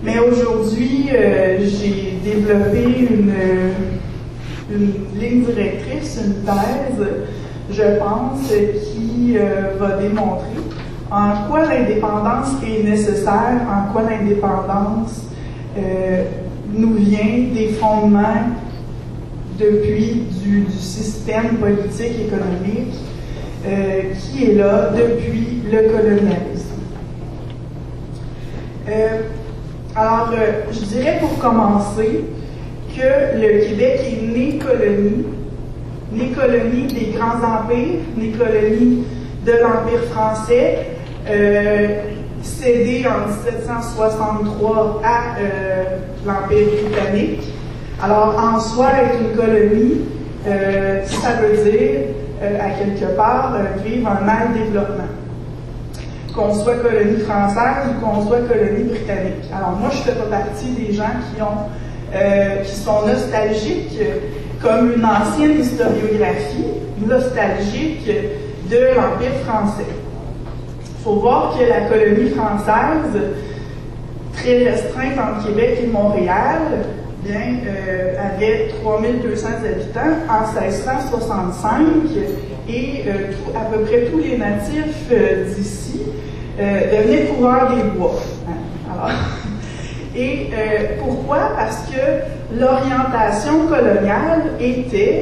Mais aujourd'hui, j'ai développé une ligne directrice, une thèse, je pense, qui va démontrer en quoi l'indépendance est nécessaire, en quoi l'indépendance nous vient des fondements depuis du système politique économique qui est là depuis le colonialisme. Alors, je dirais pour commencer que le Québec est né colonie des grands empires, né colonie de l'Empire français, cédé en 1763 à l'Empire britannique. Alors, en soi, être une colonie, ça veut dire, à quelque part, vivre un mal développement. Qu'on soit colonie française ou qu'on soit colonie britannique. Alors, moi, je ne fais pas partie des gens qui sont nostalgiques, comme une ancienne historiographie, nostalgique de l'Empire français. Il faut voir que la colonie française, très restreinte entre Québec et Montréal, avait 3200 habitants en 1665 et à peu près tous les natifs d'ici devenaient coureurs des bois. Alors, et pourquoi? Parce que l'orientation coloniale était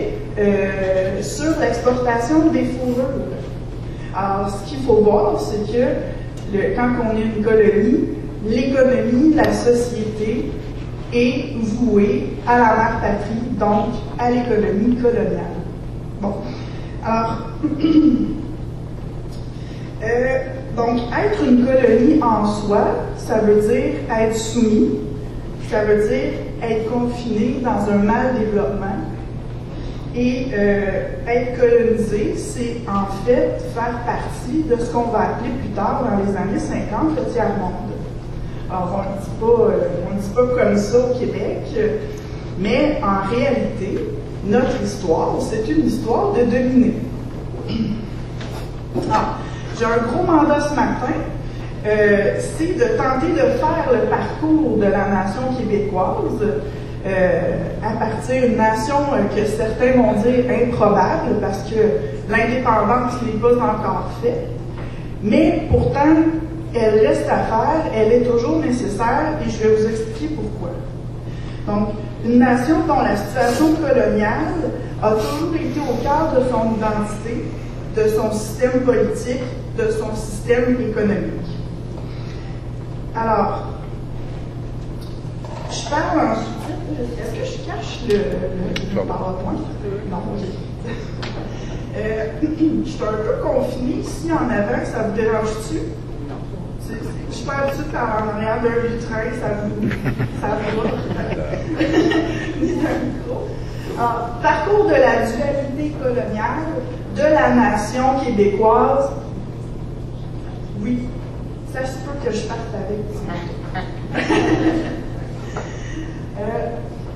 sur l'exportation des fourrures. Alors, ce qu'il faut voir, c'est que quand on est une colonie, l'économie, la société est vouée à la mère patrie, donc à l'économie coloniale. Bon, alors, donc être une colonie en soi, ça veut dire être soumis, ça veut dire être confiné dans un mal développement. Et être colonisé, c'est en fait faire partie de ce qu'on va appeler plus tard, dans les années 50, le tiers-monde. Alors, on ne dit pas comme ça au Québec, mais en réalité, notre histoire, c'est une histoire de dominés. Ah, j'ai un gros mandat ce matin, c'est de tenter de faire le parcours de la nation québécoise à partir d'une nation que certains vont dire improbable parce que l'indépendance n'est pas encore faite, mais pourtant elle reste à faire, elle est toujours nécessaire et je vais vous expliquer pourquoi. Donc, une nation dont la situation coloniale a toujours été au cœur de son identité, de son système politique, de son système économique. Alors, je parle ensuite. Est-ce que je cache le PowerPoint? Non, ok. Je suis un peu confinée ici en avant, ça vous dérange-tu? Je suis pas habituée par en arrière d'un lutrin, ça va. Ni d'un micro. Alors, parcours de la dualité coloniale de la nation québécoise. Oui, ça se peut que je parte avec.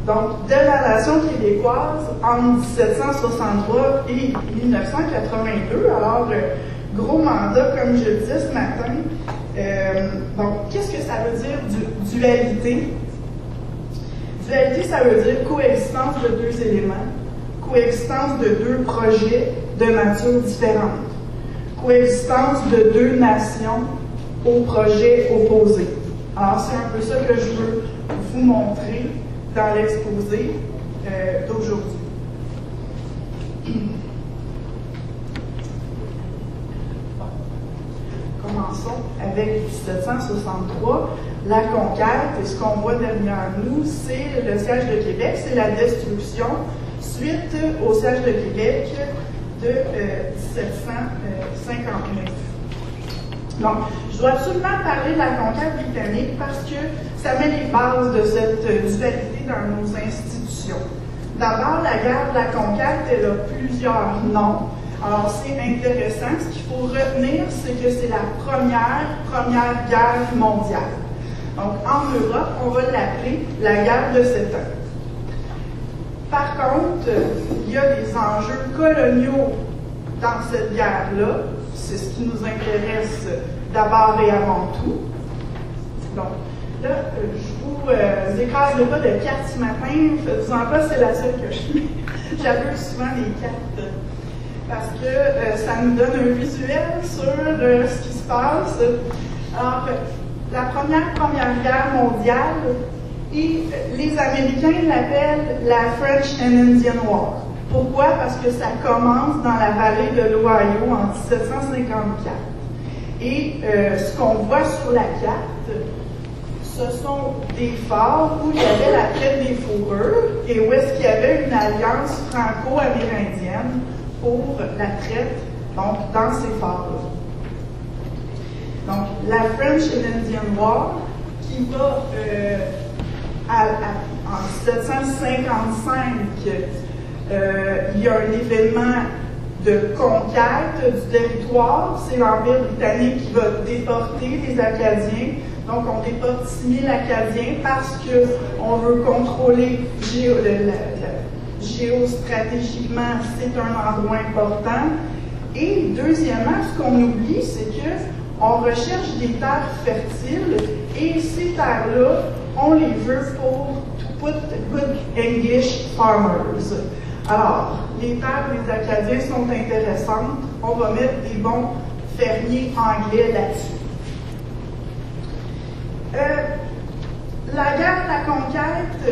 Donc, de la nation québécoise en 1763 et 1982. Alors, gros mandat, comme je le disais ce matin. Donc, qu'est-ce que ça veut dire dualité? Dualité, ça veut dire coexistence de deux éléments, coexistence de deux projets de nature différente, coexistence de deux nations aux projets opposés. Alors, c'est un peu ça que je veux vous montrer dans l'exposé d'aujourd'hui. Commençons avec 1763. La conquête, et ce qu'on voit derrière nous, c'est le siège de Québec, c'est la destruction suite au siège de Québec de 1759. Donc, je dois absolument parler de la conquête britannique parce que ça met les bases de cette dualité dans nos institutions. D'abord, la guerre de la conquête, elle a plusieurs noms. Alors, c'est intéressant. Ce qu'il faut retenir, c'est que c'est la première guerre mondiale. Donc, en Europe, on va l'appeler la guerre de 7 ans. Par contre, il y a des enjeux coloniaux dans cette guerre-là. C'est ce qui nous intéresse d'abord et avant tout. Donc, Là, je vous écraserai pas de cartes ce matin. Faites-en pas, c'est la seule que je mets. J'appelle souvent les cartes parce que ça nous donne un visuel sur ce qui se passe. Alors, la Première Guerre mondiale, et les Américains l'appellent la French and Indian War. Pourquoi? Parce que ça commence dans la vallée de l'Ohio en 1754. Et ce qu'on voit sur la carte, ce sont des forts où il y avait la traite des fourrures et où est-ce qu'il y avait une alliance franco-amérindienne pour la traite, donc dans ces forts-là. Donc, la French and Indian War, qui va en 1755, il y a un événement de conquête du territoire. C'est l'Empire britannique qui va déporter les Acadiens. Donc, on déporte 6 000 Acadiens parce qu'on veut contrôler géostratégiquement, c'est un endroit important. Et deuxièmement, ce qu'on oublie, c'est qu'on recherche des terres fertiles et ces terres-là, on les veut pour to put good English farmers. Alors, les terres des Acadiens sont intéressantes. On va mettre des bons fermiers anglais là-dessus. La guerre de la conquête,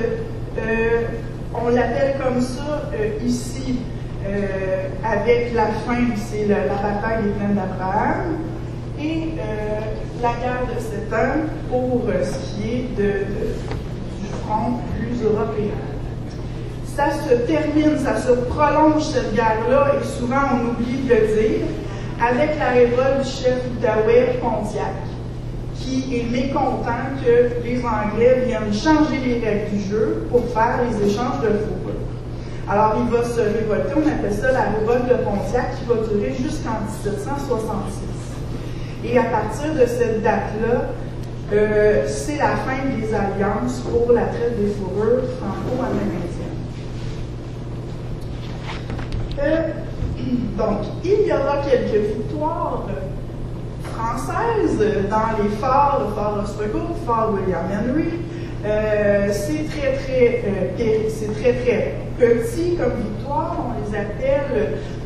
on l'appelle comme ça ici, avec la fin, c'est la bataille des plaines d'Abraham, et la guerre de 7 ans pour ce qui est du front plus européen. Ça se termine, ça se prolonge cette guerre-là, et souvent on oublie de le dire, avec la révolte du chef Outaouais Pontiac, qui est mécontent que les Anglais viennent changer les règles du jeu pour faire les échanges de fourrures. Alors il va se révolter, on appelle ça la révolte de Pontiac, qui va durer jusqu'en 1766. Et à partir de cette date-là, c'est la fin des alliances pour la traite des fourrures franco-amérindiennes. Donc, il y aura quelques victoires françaises dans les forts, le fort Oswego, le fort William Henry. C'est très petit comme victoire. On les appelle,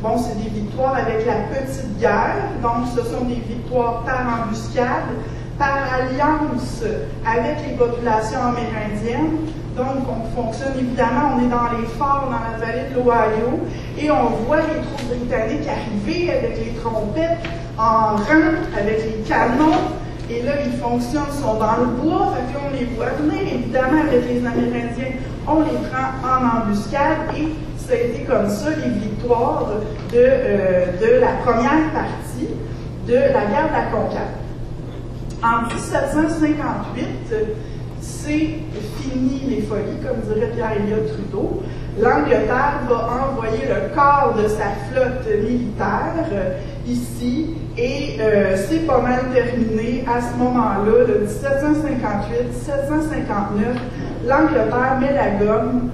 bon, c'est des victoires avec la petite guerre. Donc, ce sont des victoires par embuscade, par alliance avec les populations amérindiennes. Donc, on fonctionne évidemment, on est dans les forts, dans la vallée de l'Ohio, et on voit les troupes britanniques arriver avec les trompettes en rang, avec les canons, et là, ils fonctionnent, ils sont dans le bois, fait qu'on les voit venir, évidemment, avec les Amérindiens, on les prend en embuscade, et ça a été comme ça les victoires de la première partie de la guerre de la conquête. En 1758, c'est fini les folies, comme dirait Pierre-Éliott Trudeau. L'Angleterre va envoyer le quart de sa flotte militaire ici, et c'est pas mal terminé à ce moment-là, de 1758-1759. L'Angleterre met la gomme,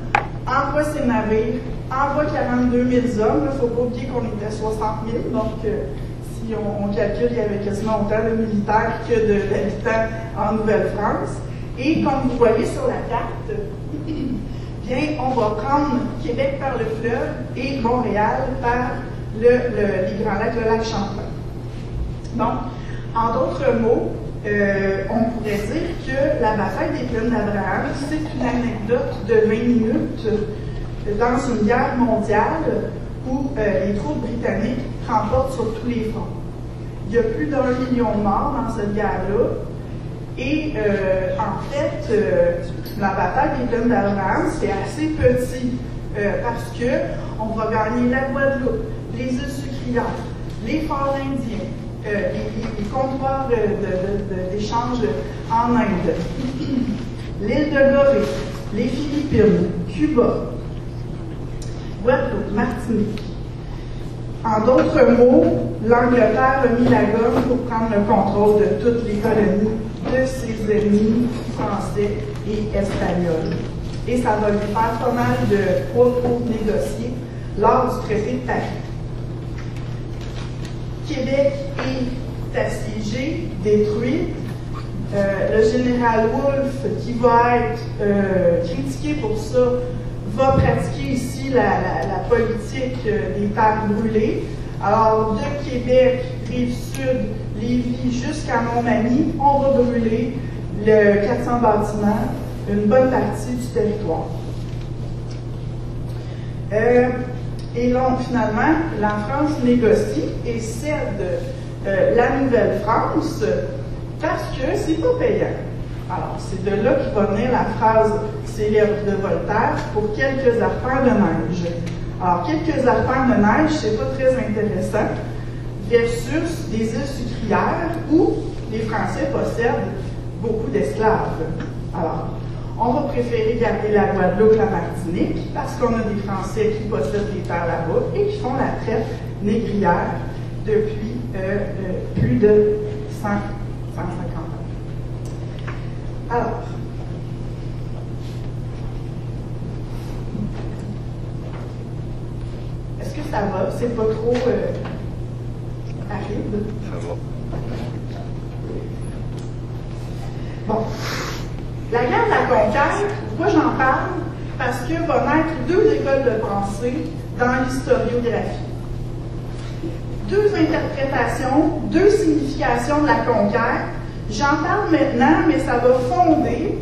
envoie ses navires, envoie 42 000 hommes. Il ne faut pas oublier qu'on était 60 000, donc si on calcule, il y avait quasiment autant de militaires que d'habitants en Nouvelle-France. Et comme vous voyez sur la carte, bien, on va prendre Québec par le fleuve et Montréal par les Grands Lacs, le lac Champlain. Donc, en d'autres mots, on pourrait dire que la bataille des plaines d'Abraham, c'est une anecdote de 20 minutes dans une guerre mondiale où les troupes britanniques remportent sur tous les fronts. Il y a plus d'1 million de morts dans cette guerre-là. Et en fait, la bataille des plaines d'Abraham, c'est assez petit parce que on va gagner la Guadeloupe, les îles sucrières, les forts indiens, les comptoirs d'échange en Inde, l'île de Gorée, les Philippines, Cuba, Guadeloupe, Martinique. En d'autres mots, l'Angleterre a mis la gomme pour prendre le contrôle de toutes les colonies de ses ennemis français et espagnols. Et ça va lui faire pas mal de poids pour négocier lors du traité de Paris. Québec est assiégé, détruit. Le général Wolfe, qui va être critiqué pour ça, va pratiquer ici la politique des terres brûlées. Alors, de Québec, Rive-Sud, Lévis jusqu'à Montmagny, on va brûler le 400 bâtiments, une bonne partie du territoire. Et donc, finalement, la France négocie et cède la Nouvelle-France parce que c'est pas payant. Alors, c'est de là qu'il va venir la phrase célèbre de Voltaire pour quelques arpents de neige. Alors, quelques arpents de neige, c'est pas très intéressant, versus des îles sucrières où les Français possèdent beaucoup d'esclaves. Alors, on va préférer garder la Guadeloupe, la Martinique, parce qu'on a des Français qui possèdent des terres là-bas et qui font la traite négrière depuis plus de 150 ans. Alors, est-ce que ça va? C'est pas trop aride? Ça va. Bon. La guerre de la conquête, pourquoi j'en parle? Parce que va naître deux écoles de pensée dans l'historiographie. Deux interprétations, deux significations de la conquête. J'en parle maintenant, mais ça va fonder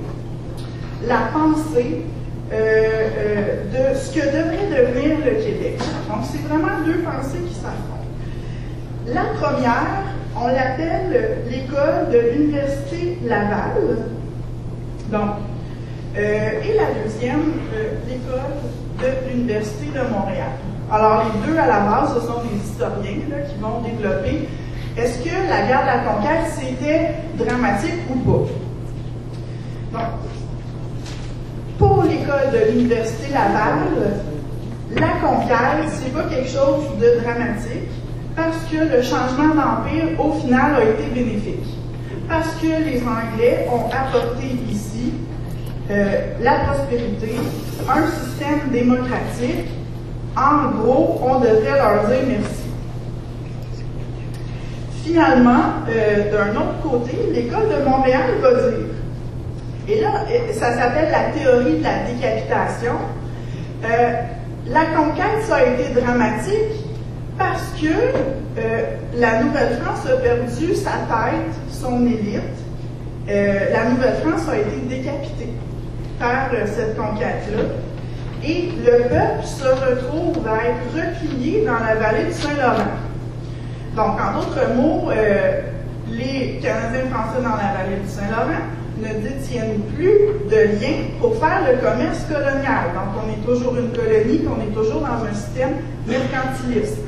la pensée de ce que devrait devenir le Québec. Donc, c'est vraiment deux pensées qui s'affrontent. La première, on l'appelle l'école de l'Université Laval. Donc, et la deuxième, l'école de l'Université de Montréal. Alors, les deux, à la base, ce sont des historiens là, qui vont développer est-ce que la guerre de la conquête, c'était dramatique ou pas? Donc, pour l'école de l'Université Laval, la conquête, c'est pas quelque chose de dramatique parce que le changement d'empire, au final, a été bénéfique. Parce que les Anglais ont apporté ici la prospérité, un système démocratique. En gros, on devrait leur dire merci. Finalement, d'un autre côté, l'École de Montréal va dire, et là, ça s'appelle la théorie de la décapitation, la conquête, ça a été dramatique parce que la Nouvelle-France a perdu sa tête, son élite. La Nouvelle-France a été décapitée par cette conquête-là. Et le peuple se retrouve à être replié dans la vallée du Saint-Laurent. Donc, en d'autres mots, les Canadiens français dans la vallée du Saint-Laurent ne détiennent plus de liens pour faire le commerce colonial. Donc, on est toujours une colonie, on est toujours dans un système mercantiliste.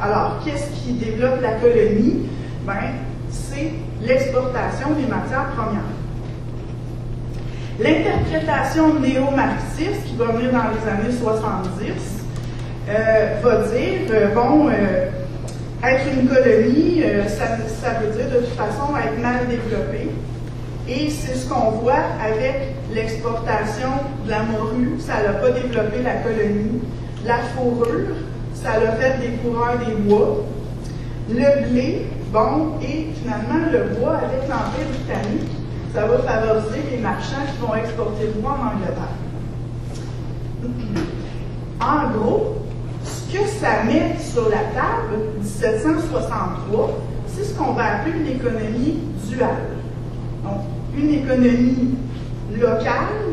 Alors, qu'est-ce qui développe la colonie? Ben, c'est l'exportation des matières premières. L'interprétation néo-marxiste, qui va venir dans les années 70, va dire, être une colonie, ça veut dire de toute façon être mal développé. Et c'est ce qu'on voit avec l'exportation de la morue, ça n'a pas développé la colonie. La fourrure, ça l'a fait des coureurs des bois. Le blé, bon, et finalement le bois avec l'Empire britannique, ça va favoriser les marchands qui vont exporter le bois en Angleterre. En gros, ce que ça met sur la table, 1763, c'est ce qu'on va appeler une économie duale. Donc, une économie locale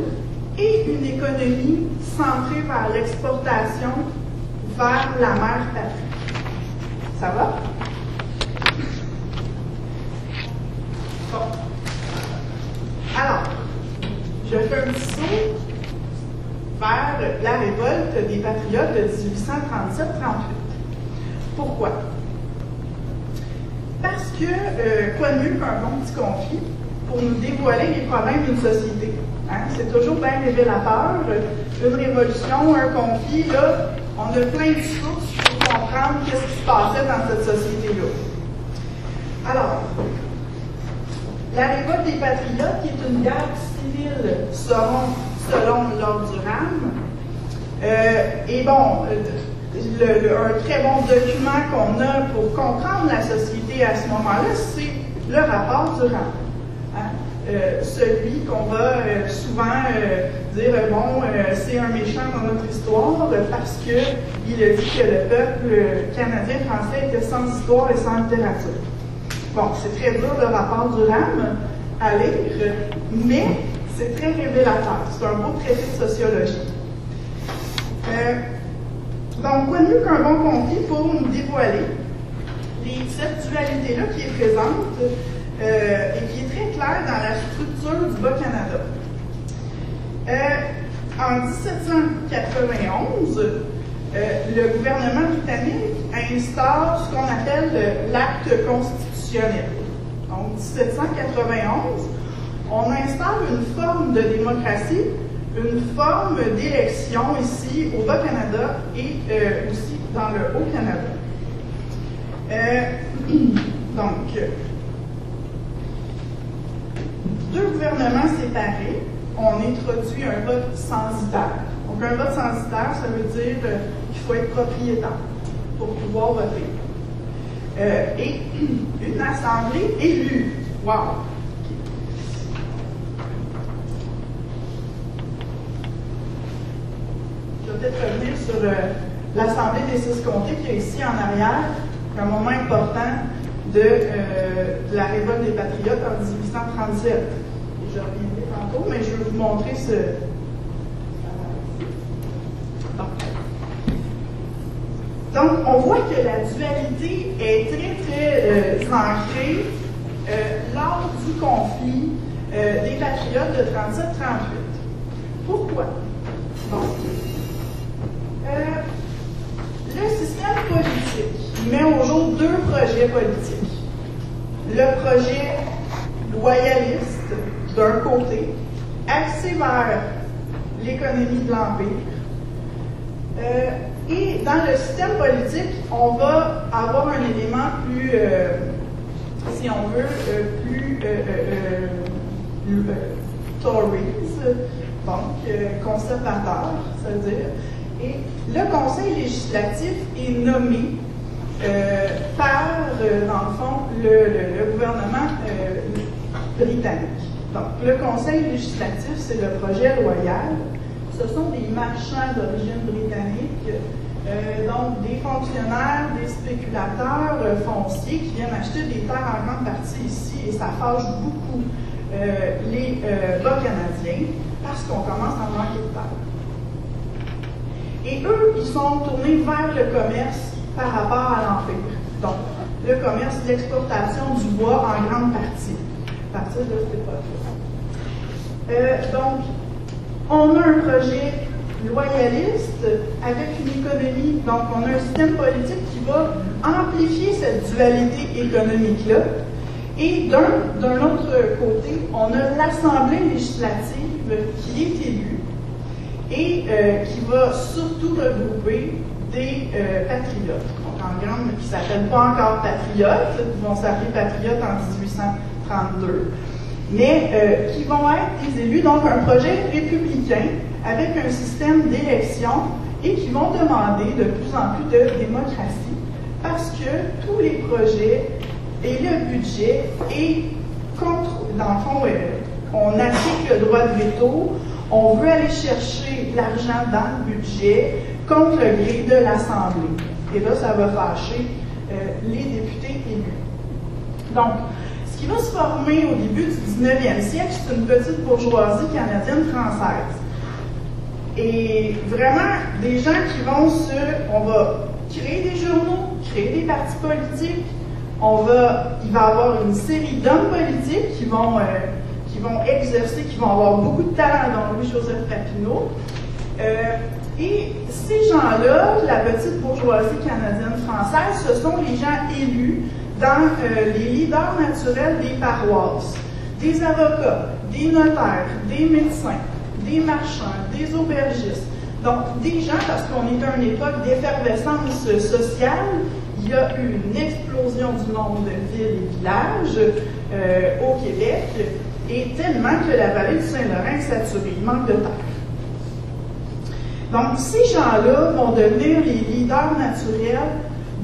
et une économie centrée vers l'exportation vers la mère patrie. Ça va? Bon. Alors, je fais un petit saut vers la révolte des patriotes de 1837-38. Pourquoi? Parce que, quoi de mieux qu'un bon petit conflit pour nous dévoiler les problèmes d'une société? Hein? C'est toujours bien révélateur. Une révolution, un conflit, là, on a plein de sources pour comprendre qu'est-ce qui se passait dans cette société-là. Alors, la révolte des patriotes, qui est une guerre civile selon Lord Durham, et bon, un très bon document qu'on a pour comprendre la société à ce moment-là, c'est le rapport Durham. Hein? celui qu'on va souvent dire, bon, c'est un méchant dans notre histoire parce qu'il a dit que le peuple canadien-français était sans histoire et sans littérature. Bon, c'est très dur le rapport Durham à lire, mais c'est très révélateur. C'est un beau traité de sociologie. Donc, quoi de mieux qu'un bon conflit pour nous dévoiler cette dualité-là qui est présente et qui est très claire dans la structure du Bas-Canada. En 1791, le gouvernement britannique instaure ce qu'on appelle l'acte constitutionnel. Donc, 1791, on instaure une forme de démocratie, une forme d'élection ici au Bas-Canada et aussi dans le Haut-Canada. Donc, deux gouvernements séparés, on introduit un vote censitaire. Donc, un vote censitaire, ça veut dire qu'il faut être propriétaire pour pouvoir voter. Et une assemblée élue. Wow! Je vais peut-être revenir sur l'Assemblée des 6 comtés qui est ici en arrière, un moment important de la révolte des Patriotes en 1837. Et je reviendrai tantôt, mais je vais vous montrer ce... Donc, on voit que la dualité est très, très ancrée lors du conflit des Patriotes de 37-38. Pourquoi? Bon. Le système politique met au jour deux projets politiques. Le projet loyaliste, d'un côté, axé vers l'économie de l'Empire. Et dans le système politique, on va avoir un élément plus, si on veut, plus Tories, donc conservateur, c'est-à-dire. Et le Conseil législatif est nommé par, dans le fond, le gouvernement britannique. Donc, le Conseil législatif, c'est le projet loyal. Ce sont des marchands d'origine britannique, donc des fonctionnaires, des spéculateurs fonciers qui viennent acheter des terres en grande partie ici, et ça fâche beaucoup les Bas-Canadiens parce qu'on commence à manquer de terre. Et eux, ils sont tournés vers le commerce par rapport à l'Empire. Donc, le commerce, l'exportation du bois en grande partie, à partir de cette époque-là. Donc, on a un projet loyaliste avec une économie, donc on a un système politique qui va amplifier cette dualité économique-là. Et d'un autre côté, on a l'Assemblée législative qui est élue et qui va surtout regrouper des patriotes, donc en grande, qui ne s'appellent pas encore patriotes, qui vont s'appeler patriotes en 1832, mais qui vont être des élus, donc un projet républicain avec un système d'élection et qui vont demander de plus en plus de démocratie parce que tous les projets et le budget est contre, dans le fond, on applique le droit de veto, on veut aller chercher l'argent dans le budget contre le gré de l'Assemblée. Et là, ça va fâcher les députés élus. Donc, ce qui va se former au début du 19e siècle, c'est une petite bourgeoisie canadienne-française. Et vraiment, des gens qui vont on va créer des journaux, créer des partis politiques, il va y avoir une série d'hommes politiques qui vont exercer, qui vont avoir beaucoup de talent, dont Louis-Joseph Papineau. Et ces gens-là, la petite bourgeoisie canadienne-française, ce sont les gens élus dans les leaders naturels des paroisses, des avocats, des notaires, des médecins, des marchands, des aubergistes. Donc, des gens, parce qu'on est à une époque d'effervescence sociale, il y a eu une explosion du nombre de villes et villages au Québec, et tellement que la vallée du Saint-Laurent est saturée, il manque de terre. Donc, ces gens-là vont devenir les leaders naturels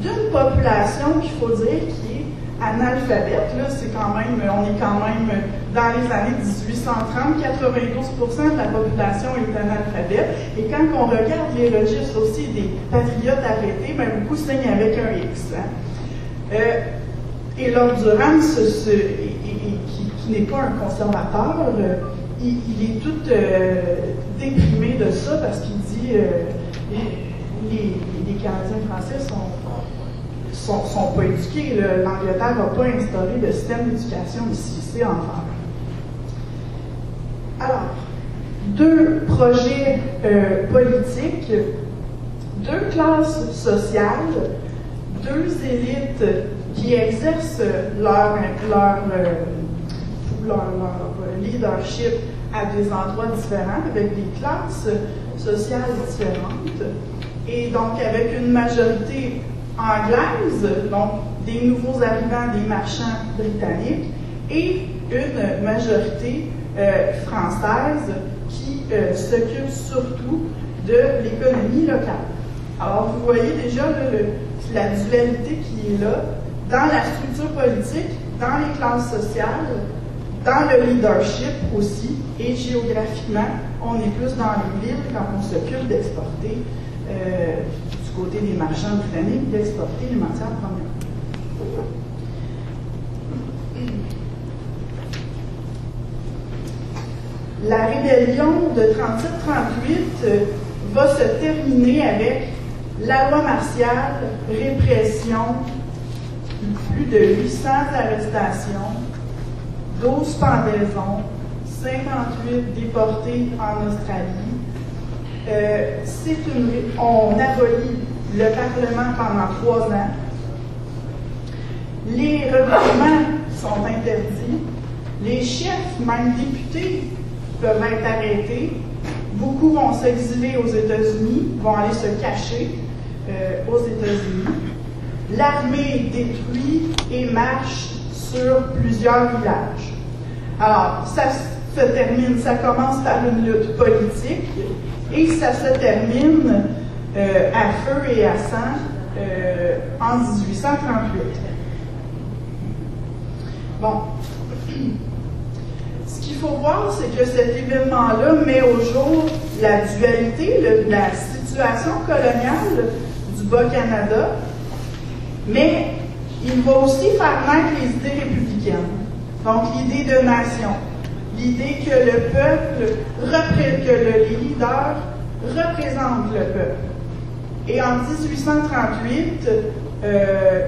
d'une population qu'il faut dire qui est analphabètes. Là, c'est quand même, on est quand même dans les années 1830, 92% de la population est analphabète. Et quand on regarde les registres aussi des patriotes arrêtés, ben, beaucoup signent avec un X. Hein. Et Lord Durham, qui n'est pas un conservateur, il est tout déprimé de ça parce qu'il dit les Canadiens français sont pas éduqués. L'Angleterre n'a pas instauré de système d'éducation ici, c'est en faire. Alors, deux projets politiques, deux classes sociales, deux élites qui exercent leur leadership à des endroits différents, avec des classes sociales différentes, et donc avec une majorité anglaise, donc des nouveaux arrivants, des marchands britanniques, et une majorité française qui s'occupe surtout de l'économie locale. Alors, vous voyez déjà la dualité qui est là dans la structure politique, dans les classes sociales, dans le leadership aussi, et géographiquement, on est plus dans les villes quand on s'occupe d'exporter, du côté des marchands britanniques, d'exporter les matières premières. La rébellion de 37-38 va se terminer avec la loi martiale, répression, plus de 800 arrestations, 12 pendaisons, 58 déportés en Australie. On abolit le Parlement pendant 3 ans. Les regroupements sont interdits. Les chefs, même députés, peuvent être arrêtés. Beaucoup vont s'exiler aux États-Unis, vont aller se cacher aux États-Unis. L'armée détruit et marche sur plusieurs villages. Alors, ça se termine, ça commence par une lutte politique et ça se termine à feu et à sang en 1838. Bon. Ce qu'il faut voir, c'est que cet événement-là met au jour la dualité, la situation coloniale du Bas-Canada, mais il va aussi faire naître les idées républicaines. Donc, l'idée de nation, l'idée que le peuple, que les leaders représentent le peuple. Et en 1838,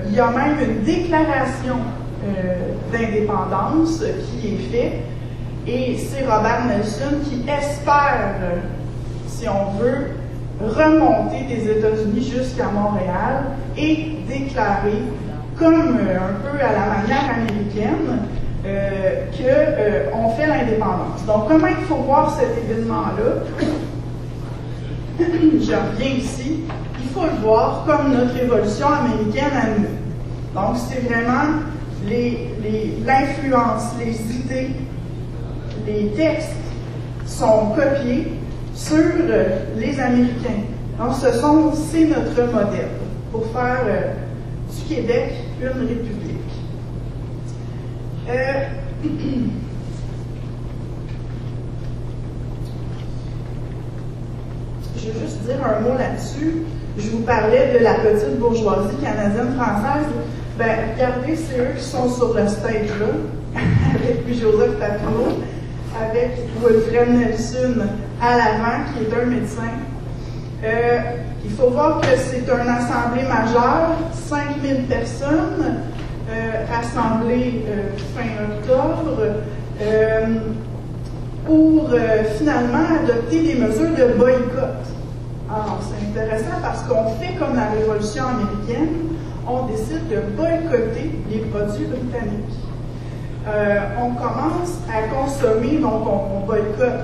il y a même une déclaration d'indépendance qui est faite, et c'est Robert Nelson qui espère, si on veut, remonter des États-Unis jusqu'à Montréal et déclarer, comme un peu à la manière américaine, qu'on fait l'indépendance. Donc, comment il faut voir cet événement-là? Je reviens ici. Il faut le voir comme notre révolution américaine à nous. Donc, c'est vraiment l'influence, les idées, les textes sont copiés sur les Américains. Donc, c'est notre modèle pour faire du Québec une république. Je vais juste dire un mot là-dessus. Je vous parlais de la petite bourgeoisie canadienne-française. Ben, regardez, c'est eux qui sont sur le stage là, avec Joseph Papineau, avec Wilfred Nelson à l'avant, qui est un médecin. Il faut voir que c'est une assemblée majeure, 5000 personnes, rassemblées fin octobre, pour finalement adopter des mesures de boycott. Alors, c'est intéressant parce qu'on fait comme la Révolution américaine, on décide de boycotter les produits britanniques. On commence à consommer, donc on boycotte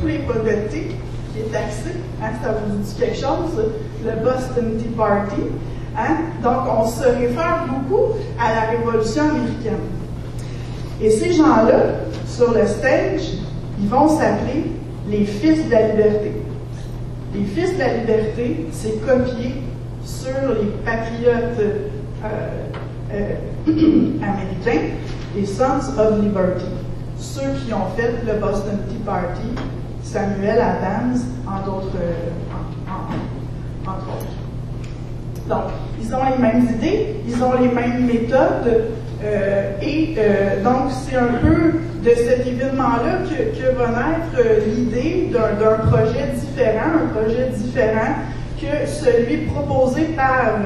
tous les produits de thé qui est taxé, hein, ça vous dit quelque chose, le Boston Tea Party. Hein? Donc, on se réfère beaucoup à la Révolution américaine. Et ces gens-là, sur le stage, ils vont s'appeler les Fils de la Liberté. Les Fils de la Liberté, c'est copié sur les patriotes américains, les Sons of Liberty, ceux qui ont fait le Boston Tea Party, Samuel Adams, entre autres. Donc, ils ont les mêmes idées, ils ont les mêmes méthodes, donc c'est un peu de cet événement-là que va naître l'idée d'un projet différent que celui proposé par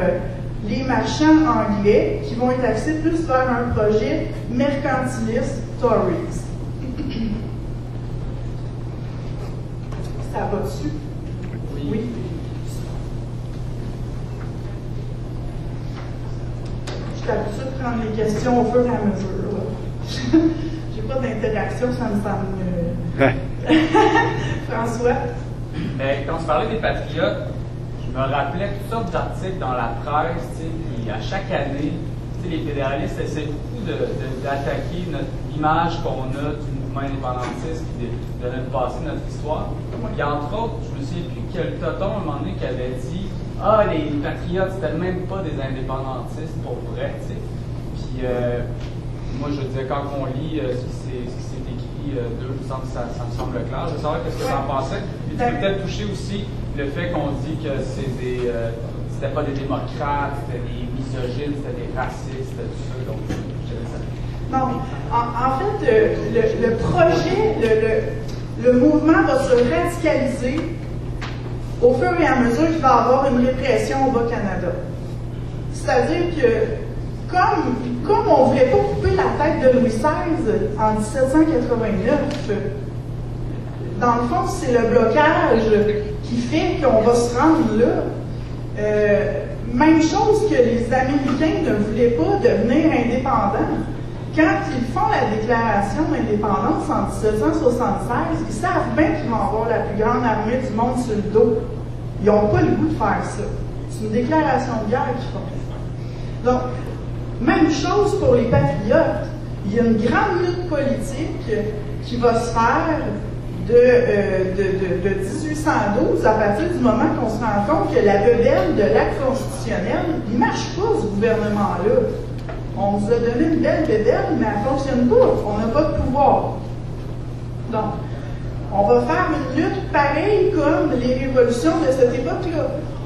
les marchands anglais qui vont être axés plus vers un projet mercantiliste Tories. Ça va dessus? Oui. Je suis habituée de prendre les questions au fur et à mesure. J'ai pas d'interaction, ça me semble. François? Mais quand tu parlais des patriotes, je me rappelais toutes sortes d'articles dans la presse, puis à chaque année, les fédéralistes essaient beaucoup d'attaquer l'image qu'on a du mouvement indépendantiste et de notre passé, de notre histoire. Puis entre autres, je me souviens plus quel toton à un moment donné qui avait dit « Ah, les patriotes, c'était même pas des indépendantistes pour vrai, tu sais. » Puis moi, je disais, quand on lit ce qui s'est écrit d'eux, ça me semble clair. Je veux savoir qu'est-ce que tu en pensais. Puis tu peux peut-être toucher aussi le fait qu'on dit que c'était pas des démocrates, c'était des misogynes, c'était des racistes, tout ça. Donc, je dirais ça. Non, en fait, le projet, le mouvement va se radicaliser au fur et à mesure qu'il va y avoir une répression au Bas-Canada. C'est-à-dire que, comme on ne voulait pas couper la tête de Louis XVI en 1789, dans le fond, c'est le blocage qui fait qu'on va se rendre là. Même chose que les Américains ne voulaient pas devenir indépendants. Quand ils font la déclaration d'indépendance en 1776, ils savent bien qu'ils vont avoir la plus grande armée du monde sur le dos. Ils n'ont pas le goût de faire ça. C'est une déclaration de guerre qu'ils font. Donc, même chose pour les patriotes. Il y a une grande lutte politique qui va se faire de 1812, à partir du moment qu'on se rend compte que la vedette de l'acte constitutionnel, il ne marche pas, ce gouvernement-là. On nous a donné une belle vedette, mais elle ne fonctionne pas. On n'a pas de pouvoir. Donc, on va faire une lutte pareille comme les révolutions de cette époque-là.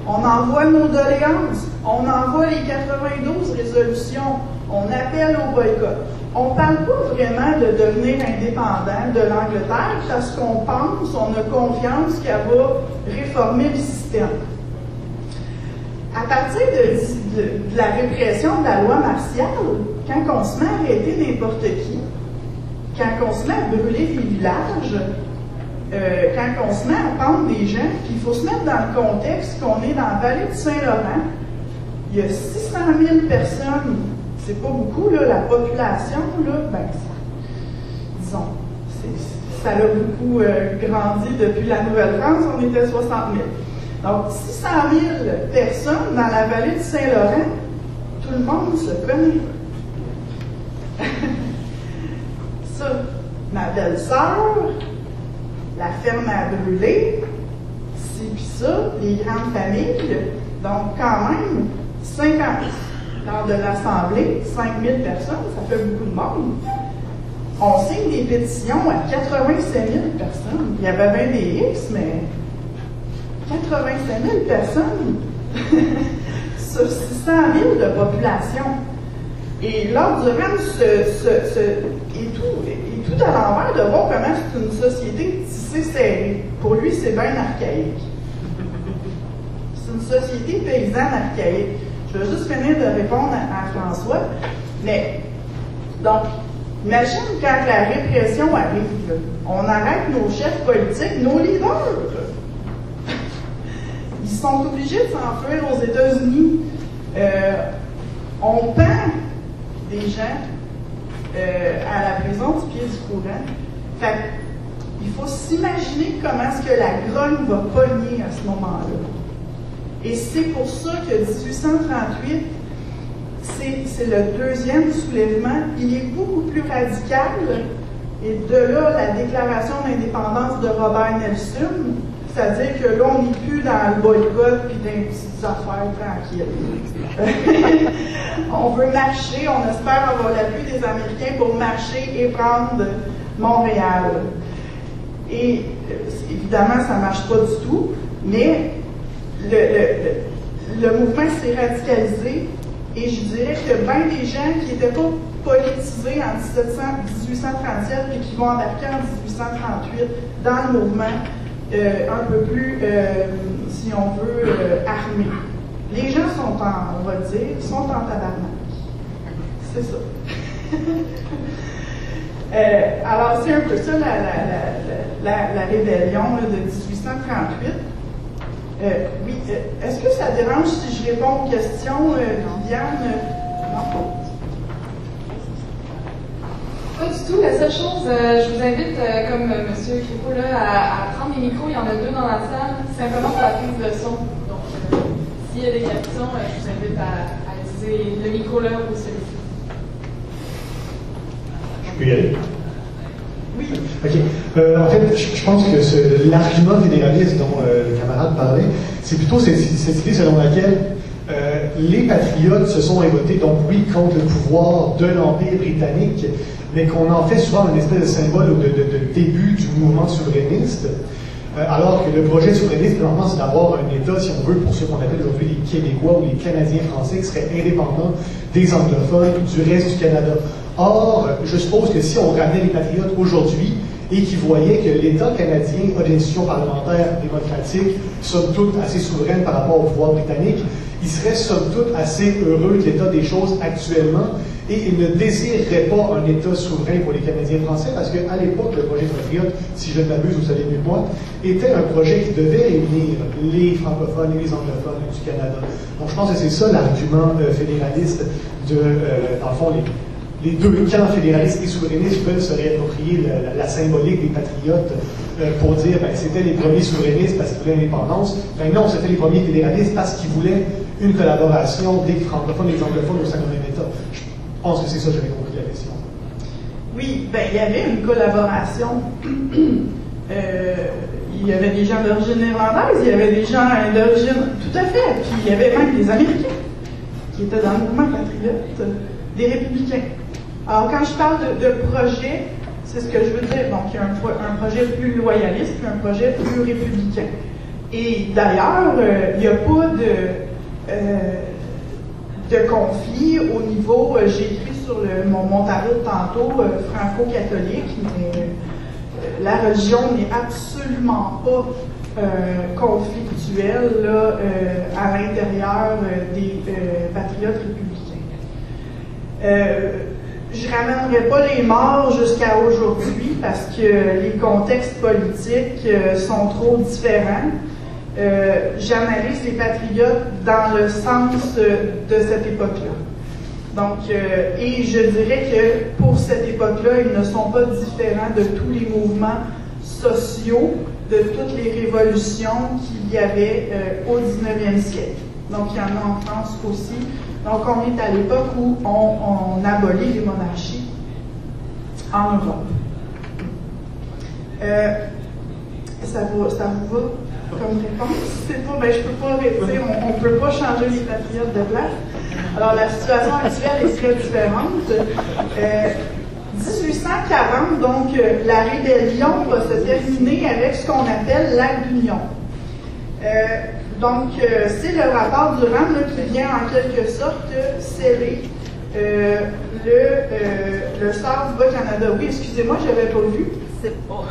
On envoie nos doléances, on envoie les 92 résolutions, on appelle au boycott. On ne parle pas vraiment de devenir indépendant de l'Angleterre parce qu'on pense, on a confiance qu'elle va réformer le système. À partir de la répression de la loi martiale, quand on se met à arrêter n'importe qui, quand on se met à brûler des villages, quand on se met à pendre des gens, puis il faut se mettre dans le contexte qu'on est dans la vallée du Saint-Laurent, il y a 600 000 personnes, c'est pas beaucoup, là, la population, là, ben, disons, ça a beaucoup grandi depuis la Nouvelle-France, on était 60 000. Donc, 600 000 personnes dans la vallée du Saint-Laurent, tout le monde se connaît. Ça, ma belle-sœur, la ferme à brûler, ci puis ça, les grandes familles, donc quand même, 50 lors de l'Assemblée, 5 000 personnes, ça fait beaucoup de monde. On signe des pétitions à 87 000 personnes. Il y avait bien des X, mais 85 000 personnes sur 600 000 de population. Et Lord Durham est tout à l'envers de voir comment c'est une société tissée serrée. Pour lui, c'est bien archaïque. C'est une société paysanne archaïque. Je vais juste finir de répondre à François. Mais, donc, imagine quand la répression arrive, là, on arrête nos chefs politiques, nos leaders. Ils sont obligés de s'enfuir aux États-Unis. On pend des gens à la prison du pied du courant. Fait il faut s'imaginer comment est-ce que la grogne va pogner à ce moment-là. Et c'est pour ça que 1838, c'est le deuxième soulèvement. Il est beaucoup plus radical. Et de là, la déclaration d'indépendance de Robert Nelson, C'est-à-dire que là, on n'est plus dans le boycott puis dans les petites affaires tranquilles. On veut marcher, on espère avoir l'appui des Américains pour marcher et prendre Montréal. Et évidemment, ça ne marche pas du tout, mais le mouvement s'est radicalisé et je dirais que bien des gens qui n'étaient pas politisés en 1837 et qui vont embarquer en 1838 dans le mouvement un peu plus, si on veut, armé. Les gens sont on va dire, sont en tabarnak. C'est ça. Alors, c'est un peu ça la rébellion là, de 1838. Oui, est-ce que ça dérange si je réponds aux questions, Viviane? Non. Pas du tout. La seule chose, je vous invite, comme M. Crépeau, à prendre les micros. Il y en a 2 dans la salle, simplement pour la prise de son. Donc, s'il y a des questions, je vous invite à utiliser le micro là ou celui-ci. Je peux y aller? Oui. OK. En fait, je pense que l'argument fédéraliste dont le camarade parlait, c'est plutôt cette idée selon laquelle les patriotes se sont révoltés, donc oui, contre le pouvoir de l'Empire britannique, mais qu'on en fait souvent une espèce de symbole ou de début du mouvement souverainiste, alors que le projet souverainiste, normalement, c'est d'avoir un État, si on veut, pour ceux qu'on appelle aujourd'hui les Québécois ou les Canadiens français, qui seraient indépendants des anglophones du reste du Canada. Or, je suppose que si on ramenait les patriotes aujourd'hui et qu'ils voyaient que l'État canadien a des institutions parlementaires démocratiques, somme toute assez souveraines par rapport au pouvoir britannique, ils seraient somme toute assez heureux de l'état des choses actuellement et ils ne désireraient pas un État souverain pour les Canadiens français parce qu'à l'époque, le projet patriote, si je ne m'abuse, vous savez mieux que moi, était un projet qui devait réunir les francophones et les anglophones du Canada. Donc je pense que c'est ça l'argument fédéraliste dans le fond, les deux camps fédéralistes et souverainistes veulent se réapproprier la symbolique des patriotes pour dire ben, c'était les premiers souverainistes parce qu'ils voulaient l'indépendance. Ben non, c'était les premiers fédéralistes parce qu'ils voulaient une collaboration des francophones et des anglophones au sein d'un même État. Je pense que c'est ça que j'avais compris la question. Oui, ben il y avait une collaboration. Il y avait des gens d'origine irlandaise, il y avait des gens d'origine... Tout à fait. Puis il y avait même des Américains qui étaient dans le mouvement patriote, des républicains. Alors, quand je parle de projet, c'est ce que je veux dire. Donc, il y a un projet plus loyaliste, puis un projet plus républicain. Et d'ailleurs, il n'y a pas de conflit au niveau, j'ai écrit sur mon tableau de tantôt, franco-catholique, mais la religion n'est absolument pas conflictuelle là, à l'intérieur des patriotes républicains. Je ne ramènerai pas les morts jusqu'à aujourd'hui parce que les contextes politiques sont trop différents. J'analyse les patriotes dans le sens de cette époque-là. Donc, et je dirais que pour cette époque-là, ils ne sont pas différents de tous les mouvements sociaux, de toutes les révolutions qu'il y avait au 19e siècle. Donc, il y en a en France aussi. Donc, on est à l'époque où on abolit les monarchies en Europe. Ça vous va comme réponse? C'est pas, ben, je peux pas dire, on peut pas changer les patriotes de place. Alors, la situation actuelle est très différente. 1840, donc, la rébellion va se terminer avec ce qu'on appelle l'acte d'union. Donc, c'est le rapport Durham qui vient en quelque sorte sceller le sort du Bas-Canada. Oui, excusez-moi, je n'avais pas vu. C'est pas.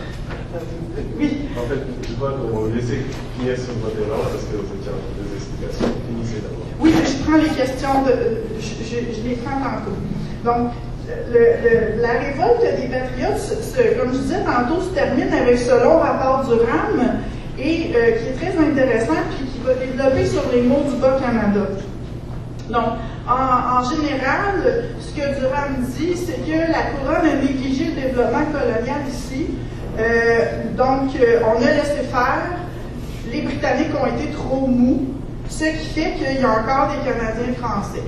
Oui. En fait, je crois qu'on va laisser finir ce vote-là parce que vous étiez en train des explications. Finissez d'abord. Oui, je prends les questions, je les prends tantôt. Donc, la révolte des patriotes, comme je disais tantôt, se termine avec ce long rapport Durham et qui est très intéressant puis qui va développer sur les mots du Bas-Canada. Donc, en général, ce que Durham dit, c'est que la couronne a négligé le développement colonial ici. Donc, on a laissé faire. Les Britanniques ont été trop mous, ce qui fait qu'il y a encore des Canadiens français.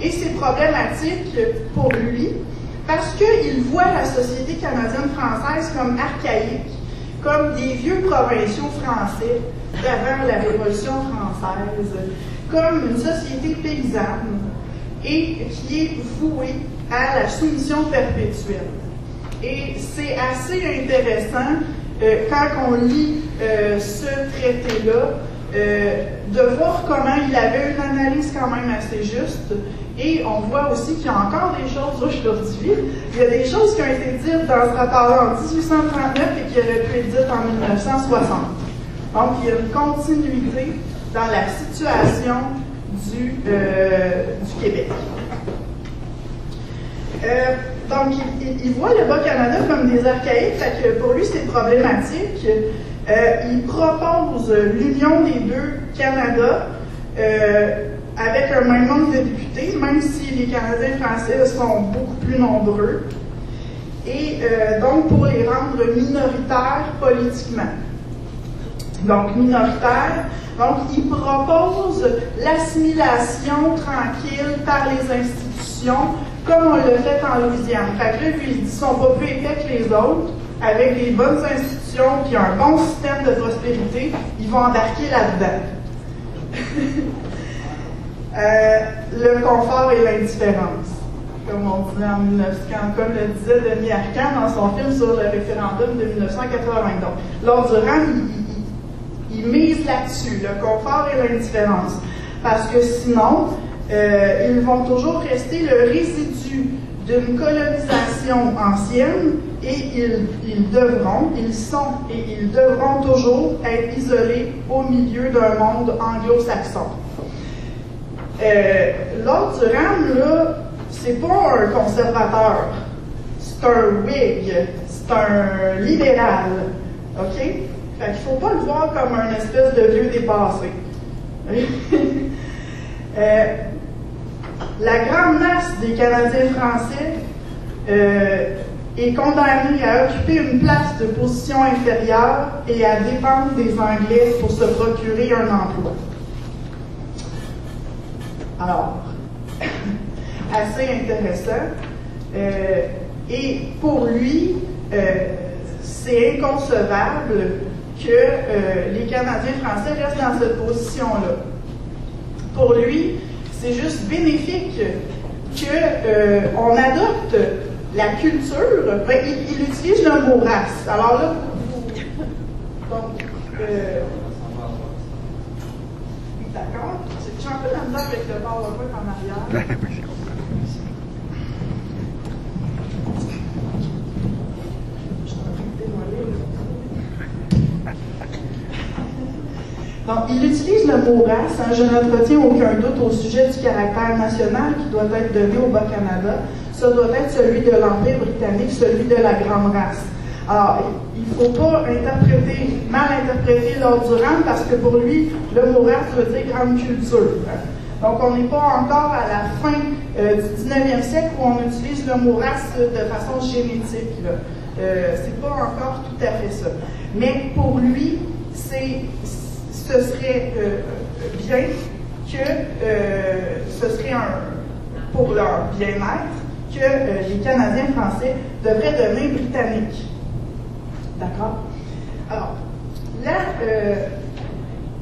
Et c'est problématique pour lui parce qu'il voit la société canadienne-française comme archaïque, comme des vieux provinciaux français d'avant la Révolution française, comme une société paysanne et qui est vouée à la soumission perpétuelle. Et c'est assez intéressant quand on lit ce traité-là, de voir comment il avait une analyse quand même assez juste. Et on voit aussi qu'il y a encore des choses aujourd'hui. Il y a des choses qui ont été dites dans ce rapport-là en 1839 et qui auraient pu être dites en 1960. Donc, il y a une continuité dans la situation du Québec. Donc, il voit le Bas-Canada comme des archaïques, fait que pour lui, c'est problématique. Il propose l'union des deux Canada avec un même nombre de députés, même si les Canadiens français sont beaucoup plus nombreux, et donc pour les rendre minoritaires politiquement. Donc, minoritaires. Donc, il propose l'assimilation tranquille par les institutions, comme on l'a fait en Louisiane. Fait que là, lui, il dit qu'ils sont pas plus épais que les autres, avec les bonnes institutions, puis un bon système de prospérité, ils vont embarquer là-dedans. Le confort et l'indifférence, comme on disait en 1900, comme le disait Denis Arcand dans son film sur le référendum de 1980. Donc, Lord Durham, il mise là-dessus, le confort et l'indifférence, parce que sinon, ils vont toujours rester le résidu d'une colonisation ancienne et ils devront toujours être isolés au milieu d'un monde anglo-saxon. Lord Durham, là, c'est pas un conservateur, c'est un Whig, c'est un libéral, OK? Fait qu'il faut pas le voir comme un espèce de vieux dépassé. La grande masse des Canadiens français est condamnée à occuper une place de position inférieure et à dépendre des Anglais pour se procurer un emploi. Alors, assez intéressant. Et pour lui, c'est inconcevable que les Canadiens français restent dans cette position-là. Pour lui, c'est juste bénéfique qu'on adopte la culture. Ben, il utilise le mot race. Alors là, donc, d'accord. J'ai un peu la misère avec le PowerPoint en arrière. Donc, il utilise le mot race. Hein, je n'entretiens aucun doute au sujet du caractère national qui doit être donné au Bas-Canada. Ça doit être celui de l'Empire britannique, celui de la grande race. Alors, il ne faut pas mal interpréter Lord Durham parce que pour lui, le mot race veut dire grande culture. Hein. Donc, on n'est pas encore à la fin du 19e siècle où on utilise le mot race de façon génétique. C'est pas encore tout à fait ça. Mais pour lui, ce serait bien que ce serait pour leur bien-être que les Canadiens français devraient devenir britanniques. D'accord? Alors, là,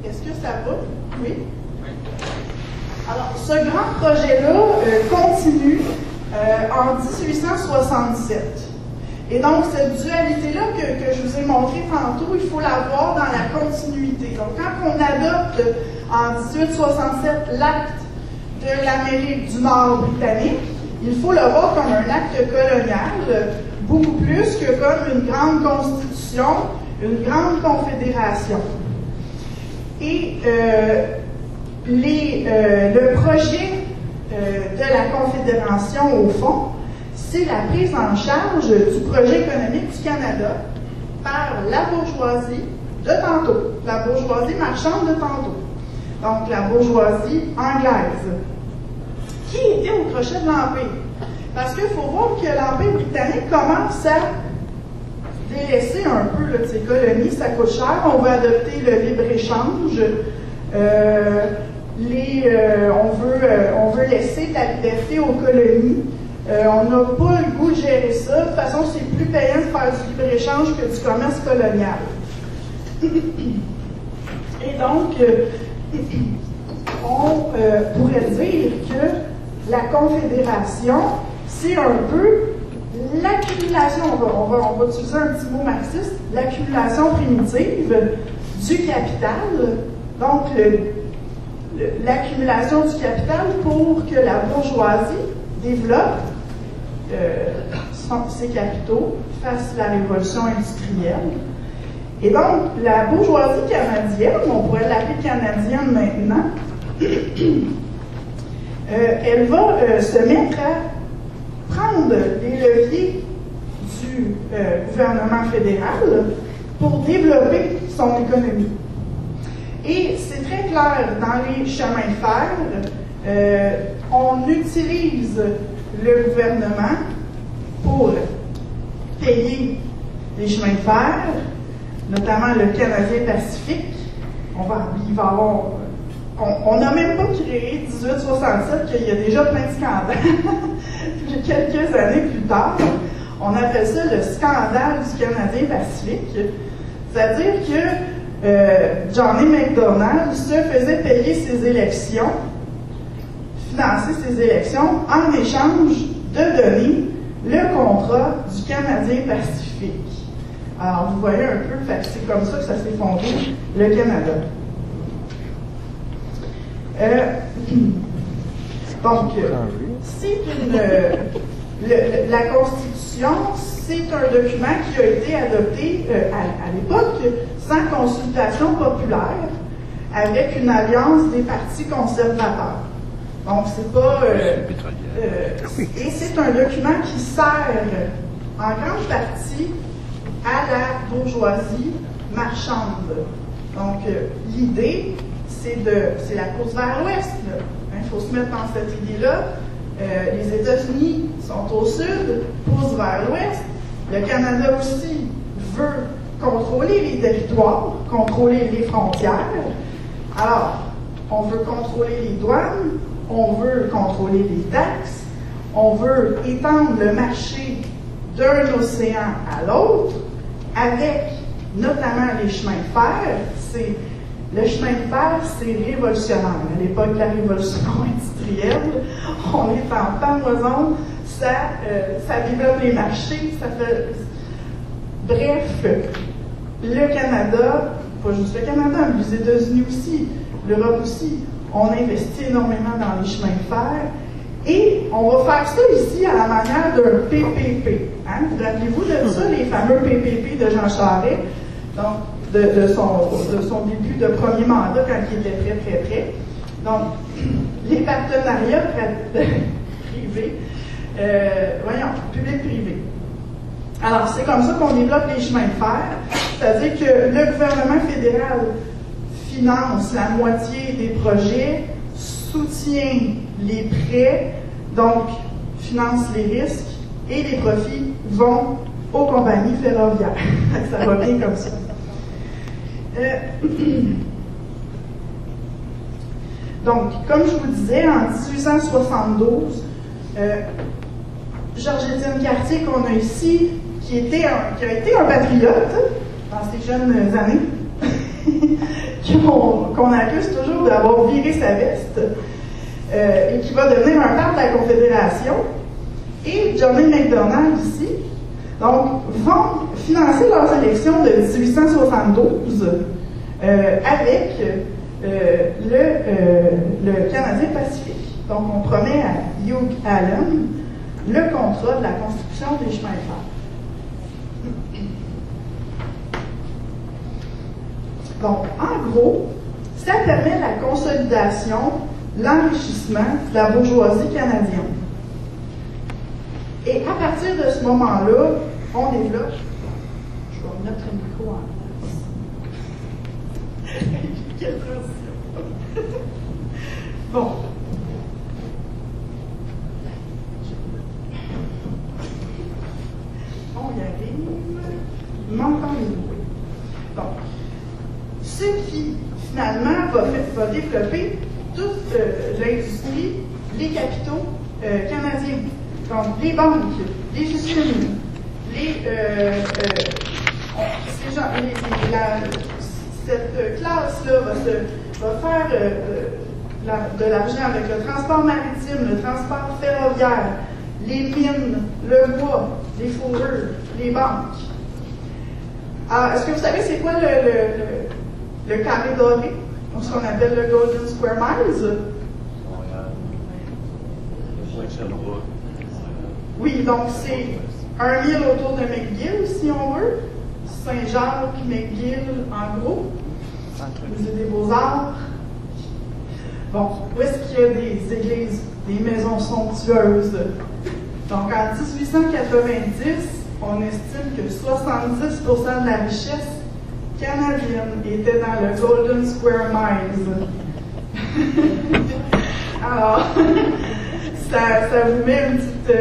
est-ce que ça va? Oui? Alors, ce grand projet-là continue en 1867. Et donc, cette dualité-là que je vous ai montrée tantôt, il faut la voir dans la continuité. Donc, quand on adopte en 1867 l'acte de l'Amérique du Nord britannique, il faut le voir comme un acte colonial, beaucoup plus que comme une grande constitution, une grande confédération. Et le projet de la confédération, au fond, c'est la prise en charge du projet économique du Canada par la bourgeoisie de tantôt, la bourgeoisie marchande de tantôt, donc la bourgeoisie anglaise, qui était au crochet de l'Empire. Parce qu'il faut voir que l'Empire britannique commence à délaisser un peu là, de ses colonies, ça coûte cher, on veut adopter le libre-échange, on veut laisser de la liberté aux colonies On n'a pas le goût de gérer ça. De toute façon, c'est plus payant de faire du libre-échange que du commerce colonial. Et donc, on pourrait dire que la Confédération, c'est un peu l'accumulation, on va utiliser un petit mot marxiste, l'accumulation primitive du capital, donc l'accumulation du capital pour que la bourgeoisie développe ses capitaux face à la révolution industrielle. Et donc, la bourgeoisie canadienne, on pourrait l'appeler canadienne maintenant, elle va se mettre à prendre les leviers du gouvernement fédéral pour développer son économie. Et c'est très clair dans les chemins de fer, on utilise le gouvernement pour payer les chemins de fer, notamment le Canadien Pacifique. Il va avoir. On n'a même pas créé 1867 qu'il y a déjà plein de scandales. Quelques années plus tard, on appelle ça le scandale du Canadien Pacifique. C'est-à-dire que Johnny McDonald se faisait payer ses élections, financer ses élections, en échange de donner le contrat du Canadien Pacifique. Alors, vous voyez un peu, c'est comme ça que ça s'est fondé, le Canada. Donc, la Constitution, c'est un document qui a été adopté à l'époque sans consultation populaire, avec une alliance des partis conservateurs. Donc, c'est pas... et c'est un document qui sert en grande partie à la bourgeoisie marchande. Donc, l'idée, c'est la course vers l'ouest. Il faut se mettre dans cette idée-là. Les États-Unis sont au sud, poussent vers l'ouest. Le Canada aussi veut contrôler les territoires, contrôler les frontières. Alors, on veut contrôler les douanes, on veut contrôler les taxes, on veut étendre le marché d'un océan à l'autre, avec notamment les chemins de fer. Le chemin de fer, c'est révolutionnaire. À l'époque de la révolution industrielle, on est en penmoison, ça développe les marchés, ça fait... Bref, le Canada, pas juste le Canada, mais les États-Unis aussi, l'Europe aussi, on investit énormément dans les chemins de fer. Et on va faire ça ici à la manière d'un PPP. Hein? Vous rappelez-vous de ça, les fameux PPP de Jean Charest, donc de son début de premier mandat quand il était très. Donc, les partenariats privés, public-privé. Alors, c'est comme ça qu'on développe les chemins de fer, c'est-à-dire que le gouvernement fédéral finance la moitié des projets, soutient les prêts, donc finance les risques, et les profits vont aux compagnies ferroviaires. Ça va bien comme ça. Donc, comme je vous disais, en 1872, Georges-Étienne Cartier, qu'on a ici, qui a été un patriote dans ses jeunes années, qu'on accuse toujours d'avoir viré sa veste, et qui va devenir un père de la Confédération, et Johnny McDonald ici, donc, vont financer leurs élections de 1872 avec le Canadien Pacifique. Donc, on promet à Hugh Allen le contrat de la construction des chemins de fer. Donc, en gros, ça permet la consolidation, l'enrichissement de la bourgeoisie canadienne. Et à partir de ce moment-là, on développe. Je vais mettre un micro en place. Quelle transition! Bon. On y arrive. M'entendez-vous? Donc, ce qui, finalement, va développer toute l'industrie, les capitaux canadiens. Donc, les banques, les usines, cette classe-là va faire de l'argent avec le transport maritime, le transport ferroviaire, les mines, le bois, les fourrures, les banques. Alors, est-ce que vous savez c'est quoi le carré doré, ce qu'on appelle le Golden Square Miles? Oui, donc c'est 1 mille autour de McGill, si on veut. Saint-Jacques, McGill, en gros. Musée des Beaux-Arts. Bon, où est-ce qu'il y a des églises, des maisons somptueuses? Donc, en 1890, on estime que 70% de la richesse canadienne était dans le Golden Square Miles. Alors, ça vous met une petite...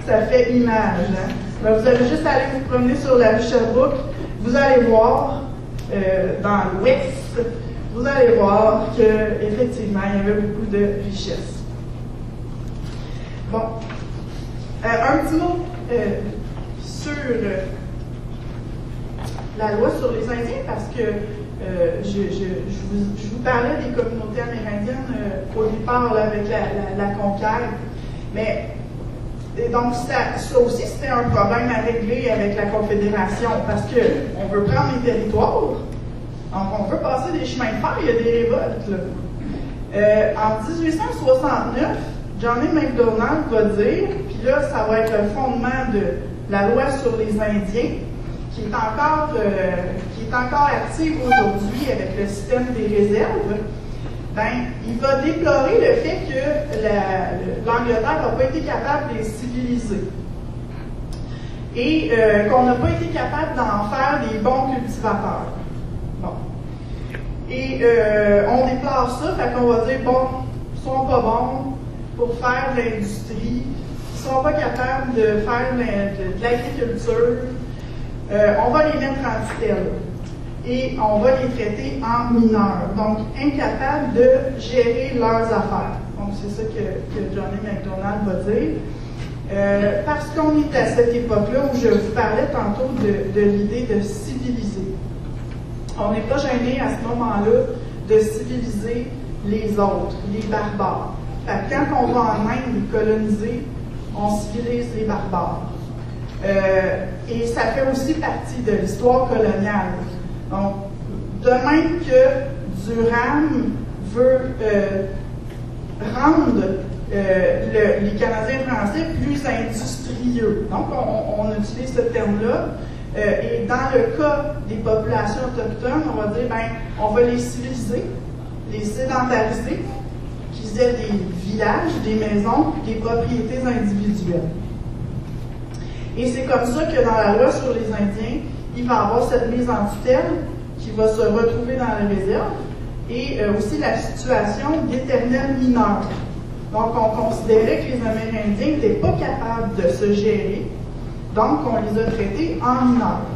ça fait image. Hein? Ben, vous allez juste aller vous promener sur la rue Sherbrooke, vous allez voir, dans l'ouest, vous allez voir qu'effectivement, il y avait beaucoup de richesse. Bon. Un petit mot sur la loi sur les Indiens, parce que je vous parlais des communautés amérindiennes au départ là, avec la conquête, mais et donc ça aussi c'était un problème à régler avec la Confédération, parce qu'on veut prendre les territoires, donc on veut passer des chemins de fer, il y a des révoltes. Là. En 1869, Johnny MacDonald va dire, puis là ça va être le fondement de la loi sur les Indiens, qui est encore active aujourd'hui avec le système des réserves. Ben, il va déplorer le fait que l'Angleterre n'a pas été capable de les civiliser et qu'on n'a pas été capable d'en faire des bons cultivateurs. Bon. Et on déplore ça, fait qu'on va dire, bon, ils sont pas bons pour faire de l'industrie, ils sont pas capables de faire de l'agriculture, on va les mettre en tutelle. Et on va les traiter en mineurs, donc incapables de gérer leurs affaires. Donc c'est ça que Johnny MacDonald va dire. Parce qu'on est à cette époque-là où je vous parlais tantôt de l'idée de civiliser. On n'est pas gêné à ce moment-là de civiliser les autres, les barbares. Fait que quand on va en Inde coloniser, on civilise les barbares. Et ça fait aussi partie de l'histoire coloniale. Donc, de même que Durham veut rendre les Canadiens français plus industrieux. Donc, on utilise ce terme-là. Et dans le cas des populations autochtones, on va dire, ben, on va les civiliser, les sédentariser, qu'ils aient des villages, des maisons, des propriétés individuelles. Et c'est comme ça que dans la loi sur les Indiens, il va y avoir cette mise en tutelle qui va se retrouver dans la réserve et aussi la situation d'éternel mineur. Donc, on considérait que les Amérindiens n'étaient pas capables de se gérer, donc on les a traités en mineurs.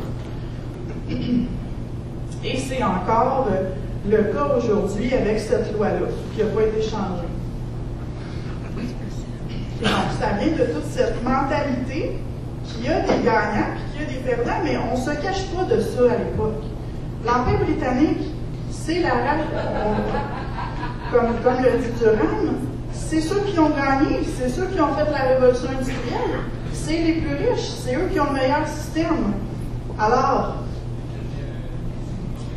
Et c'est encore le cas aujourd'hui avec cette loi-là, qui n'a pas été changée. Et donc, ça vient de toute cette mentalité qu'il y a des gagnants et qu'il y a des perdants, mais on ne se cache pas de ça à l'époque. L'Empire britannique, c'est la race, comme le dit Durham, c'est ceux qui ont gagné, c'est ceux qui ont fait la révolution industrielle, c'est les plus riches, c'est eux qui ont le meilleur système. Alors,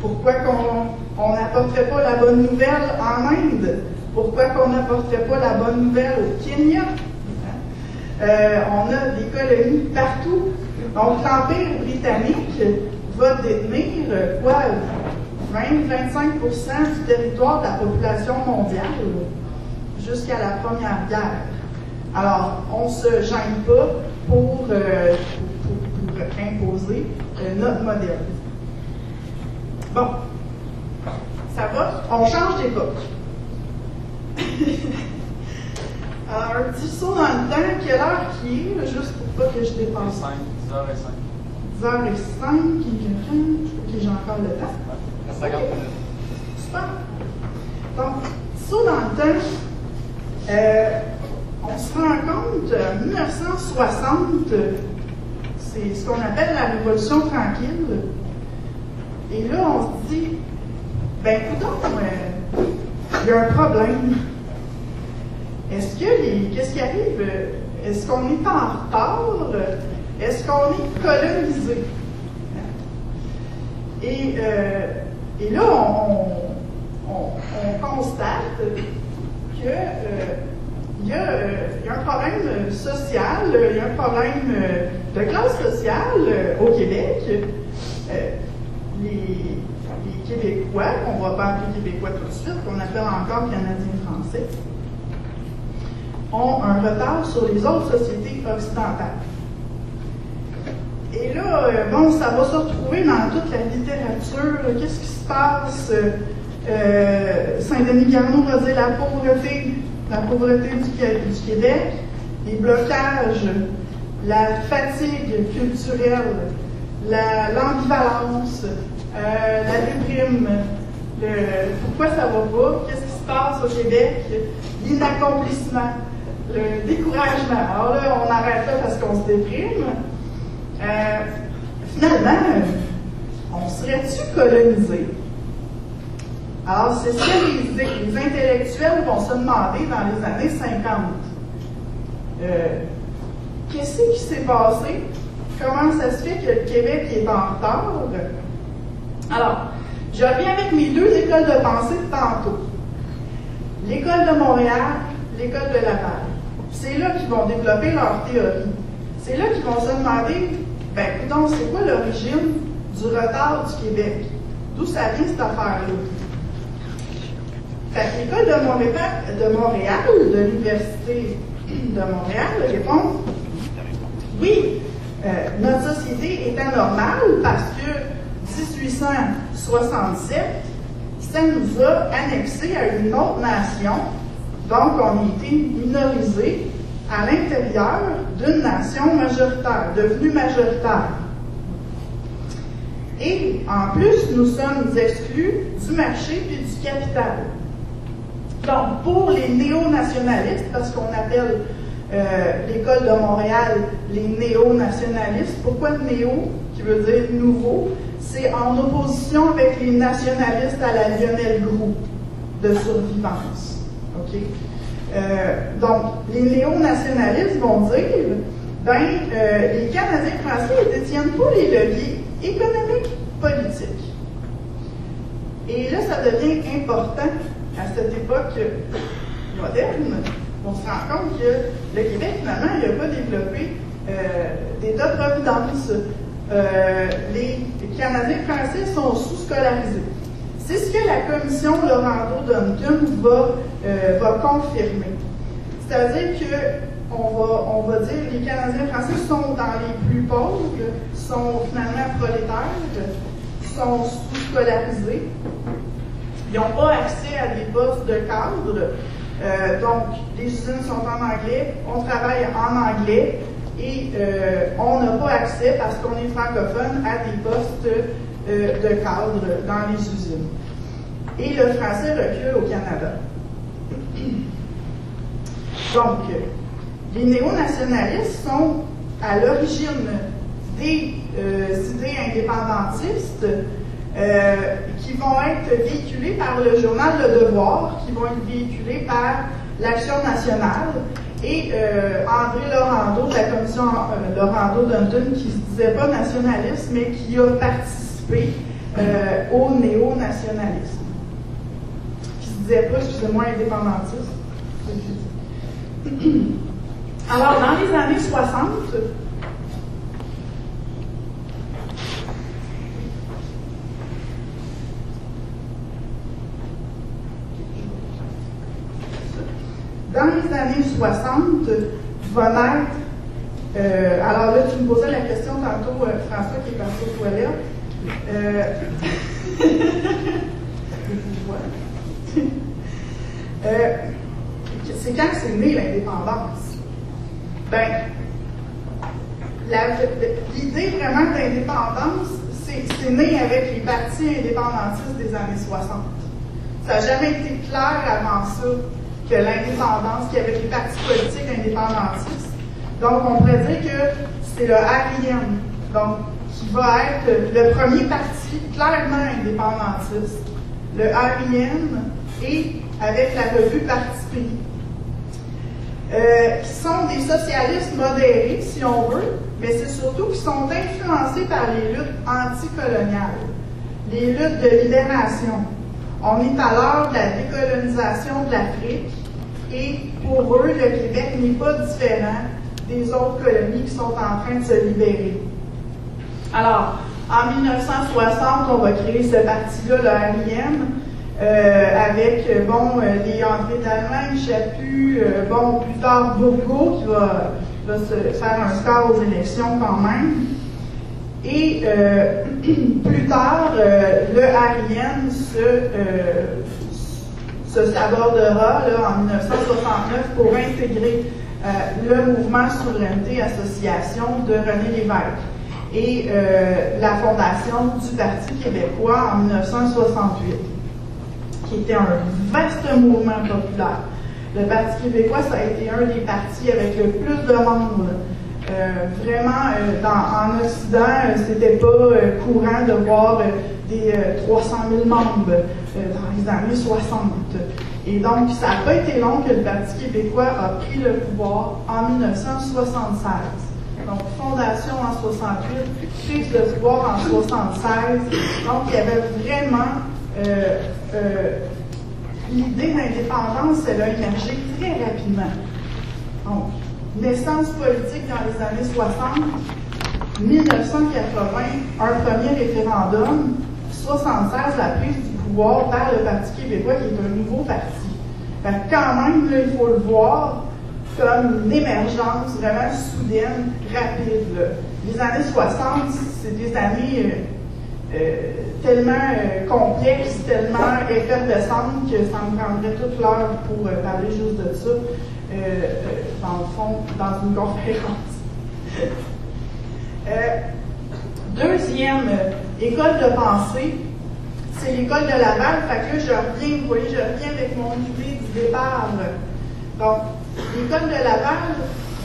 pourquoi qu'on n'apporterait pas la bonne nouvelle en Inde? Pourquoi qu'on n'apporterait pas la bonne nouvelle au Kenya? On a des colonies partout. Donc, l'Empire britannique va détenir, 20-25% du territoire de la population mondiale jusqu'à la Première Guerre. Alors, on ne se gêne pas pour imposer notre modèle. Bon, ça va? On change d'époque. Alors, un petit saut dans le temps, quelle heure qui est, là, juste pour pas que je dépasse. 10h05. 10h05, ok, j'ai encore le temps. 50 minutes. Super. Donc, saut dans le temps, on se rend compte, en 1960, c'est ce qu'on appelle la Révolution tranquille. Et là, on se dit, ben, écoute, il y a un problème. Qu'est-ce qui arrive? Est-ce qu'on est en retard? Est-ce qu'on est colonisé? Et là, on constate que il y a un problème social, il y a un problème de classe sociale au Québec. Les Québécois, qu'on va pas appeler Québécois tout de suite, qu'on appelle encore Canadiens-Français, ont un retard sur les autres sociétés occidentales. Et là, bon, ça va se retrouver dans toute la littérature. Qu'est-ce qui se passe? Saint-Denis Garneau va dire la pauvreté du Québec, les blocages, la fatigue culturelle, l'ambivalence, la déprime, pourquoi ça va pas, qu'est-ce qui se passe au Québec, l'inaccomplissement, le découragement. Alors là, on arrête là parce qu'on se déprime. Finalement, on serait-tu colonisé? Alors, c'est ce que les intellectuels vont se demander dans les années 50. Qu'est-ce qui s'est passé? Comment ça se fait que le Québec est en retard? Alors, je reviens avec mes deux écoles de pensée de tantôt. L'école de Montréal, l'école de Laval. C'est là qu'ils vont développer leur théorie. C'est là qu'ils vont se demander, ben, écoutons, c'est quoi l'origine du retard du Québec? D'où ça vient cette affaire-là? Fait que l'école de Montréal, de l'Université de Montréal, répond, oui, notre société est anormale parce que 1867, ça nous a annexé à une autre nation, donc on a été minorisé à l'intérieur d'une nation majoritaire, devenue majoritaire. Et en plus, nous sommes exclus du marché et du capital. Donc, pour les néo-nationalistes, parce qu'on appelle l'école de Montréal les néo-nationalistes, pourquoi néo, qui veut dire nouveau? C'est en opposition avec les nationalistes à la Lionel Groulx de survivance. OK? Donc, les néo-nationalistes vont dire, les Canadiens français ne détiennent pas les leviers économiques, politiques. Et là, ça devient important à cette époque moderne. On se rend compte que le Québec, finalement, il n'a pas développé d'État-providence. Les Canadiens français sont sous-scolarisés. C'est ce que la commission Laurando-Duncan va confirmer. C'est-à-dire qu'on va dire que les Canadiens français sont dans les plus pauvres, sont finalement prolétaires, sont sous-scolarisés. Ils n'ont pas accès à des postes de cadre. Donc, les usines sont en anglais, on travaille en anglais et on n'a pas accès, parce qu'on est francophone, à des postes de cadre dans les usines. Et le français recule au Canada. Donc, les néo-nationalistes sont à l'origine des idées indépendantistes qui vont être véhiculées par le journal Le Devoir, qui vont être véhiculées par l'Action nationale, et André Laurando de la commission Laurando-Duncan, qui ne se disait pas nationaliste, mais qui a participé au néo-nationalisme. Qui ne se disait pas, excusez-moi, indépendantiste. Alors, dans les années 60, va naître, alors là, tu me posais la question tantôt, François, qui est parti aux toilettes. C'est quand c'est né l'indépendance? Ben, l'idée vraiment d'indépendance, c'est né avec les partis indépendantistes des années 60. Ça n'a jamais été clair avant ça que l'indépendance, qu'il y avait des partis politiques indépendantistes. Donc, on pourrait dire que c'est le RIM, donc, qui va être le premier parti clairement indépendantiste, le RIM, et avec la revue Parti Pris, qui sont des socialistes modérés, si on veut, mais c'est surtout qu'ils sont influencés par les luttes anticoloniales, les luttes de libération. On est à l'heure de la décolonisation de l'Afrique, et pour eux, le Québec n'est pas différent des autres colonies qui sont en train de se libérer. Alors, en 1960, on va créer ce parti-là, le RIM, avec, les André d'Allemagne, Chaput, plus tard, Bourgault, qui va se faire un score aux élections quand même. Et plus tard, le RIM se sabordera là, en 1969 pour intégrer le mouvement Souveraineté Association de René Lévesque et la fondation du Parti québécois en 1968, qui était un vaste mouvement populaire. Le Parti québécois, ça a été un des partis avec le plus de membres. En Occident, c'était pas courant de voir des 300 000 membres dans les années 60. Et donc, ça n'a pas été long que le Parti québécois a pris le pouvoir en 1976. Donc, fondation en 68, prise de pouvoir en 76. Donc, il y avait vraiment l'idée d'indépendance, elle a émergé très rapidement. Donc, naissance politique dans les années 60, 1980, un premier référendum, 76, la prise du pouvoir par le Parti québécois, qui est un nouveau parti. Fait que quand même, là, il faut le voir comme une émergence vraiment soudaine, rapide. Là. Les années 60, c'est des années tellement complexes, tellement effervescentes que ça me prendrait toute l'heure pour parler juste de ça. Dans le fond, dans une conférence. Deuxième école de pensée, c'est l'école de Laval. Fait que là, je reviens avec mon idée du départ. Donc, l'école de Laval,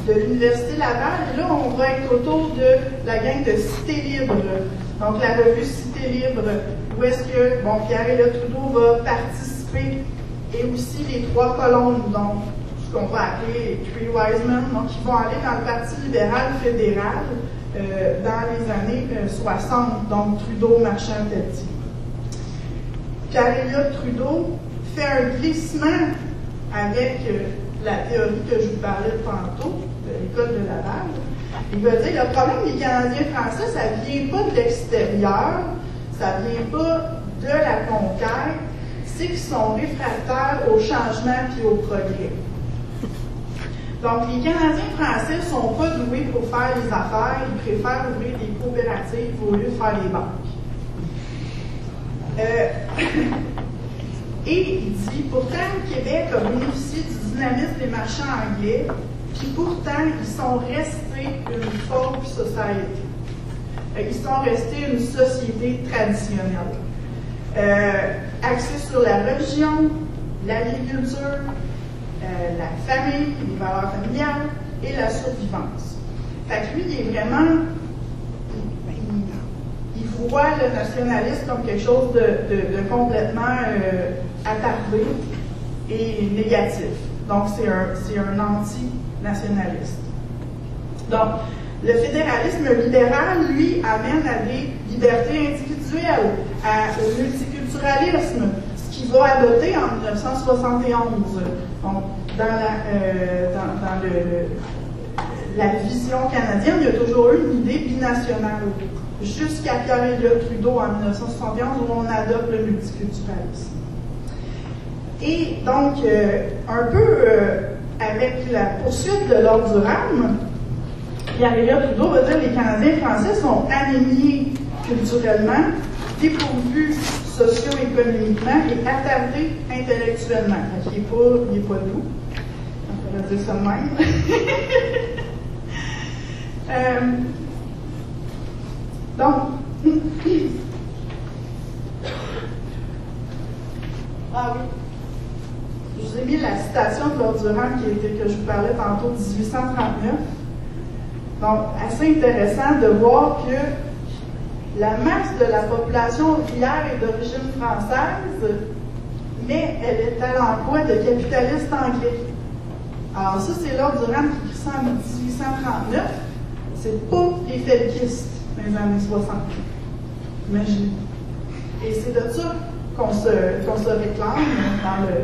de l'Université Laval, et là, on va être autour de la gang de Cité Libre. Donc, la revue Cité Libre, où est-ce que, Pierre-Éliott Trudeau va participer, et aussi les trois colonnes, donc, ce qu'on va appeler les Three Wise Men, donc qui vont aller dans le Parti libéral fédéral dans les années 60, donc Trudeau, Marchand, Pelletier. Pierre-Éliott Trudeau fait un glissement avec la théorie que je vous parlais tantôt, de l'école de Laval. Il va dire, le problème des Canadiens français, ça ne vient pas de l'extérieur, ça ne vient pas de la conquête, c'est qu'ils sont réfractaires au changement et au progrès. Donc, les Canadiens français ne sont pas doués pour faire les affaires, ils préfèrent ouvrir des coopératives au lieu de faire les banques. Et il dit, pourtant, le Québec a bénéficié du dynamisme des marchands anglais, puis pourtant, ils sont restés une folk society. Ils sont restés une société traditionnelle. Axée sur la religion, l'agriculture, la famille, les valeurs familiales et la survivance. Fait que lui, il est vraiment, il voit le nationalisme comme quelque chose de complètement attardé et négatif. Donc, c'est un anti-nationaliste. Donc, le fédéralisme libéral, lui, amène à des libertés individuelles, au multiculturalisme, ce qu'il va adopter en 1971. Donc, dans la vision canadienne, il y a toujours eu une idée binationale, jusqu'à Pierre-Éliott Trudeau en 1971, où on adopte le multiculturalisme. Et donc, un peu avec la poursuite de l'ordre du RAM, Pierre-Éliott Trudeau va dire que les Canadiens français sont anémiés culturellement, dépourvus socio-économiquement et attardés intellectuellement. Il n'est pas doux. On pourrait dire ça de même. Donc, ah oui, je vous vous ai mis la citation de Lord Durham que je vous parlais tantôt, 1839. Donc, assez intéressant de voir que la masse de la population ouvrière est d'origine française, mais elle est à l'emploi de capitalistes anglais. Alors ça, c'est Lord Durham qui écrit ça en 1839. C'est pas les felkistes dans les années 60. Imaginez. Et c'est de ça qu'on se réclame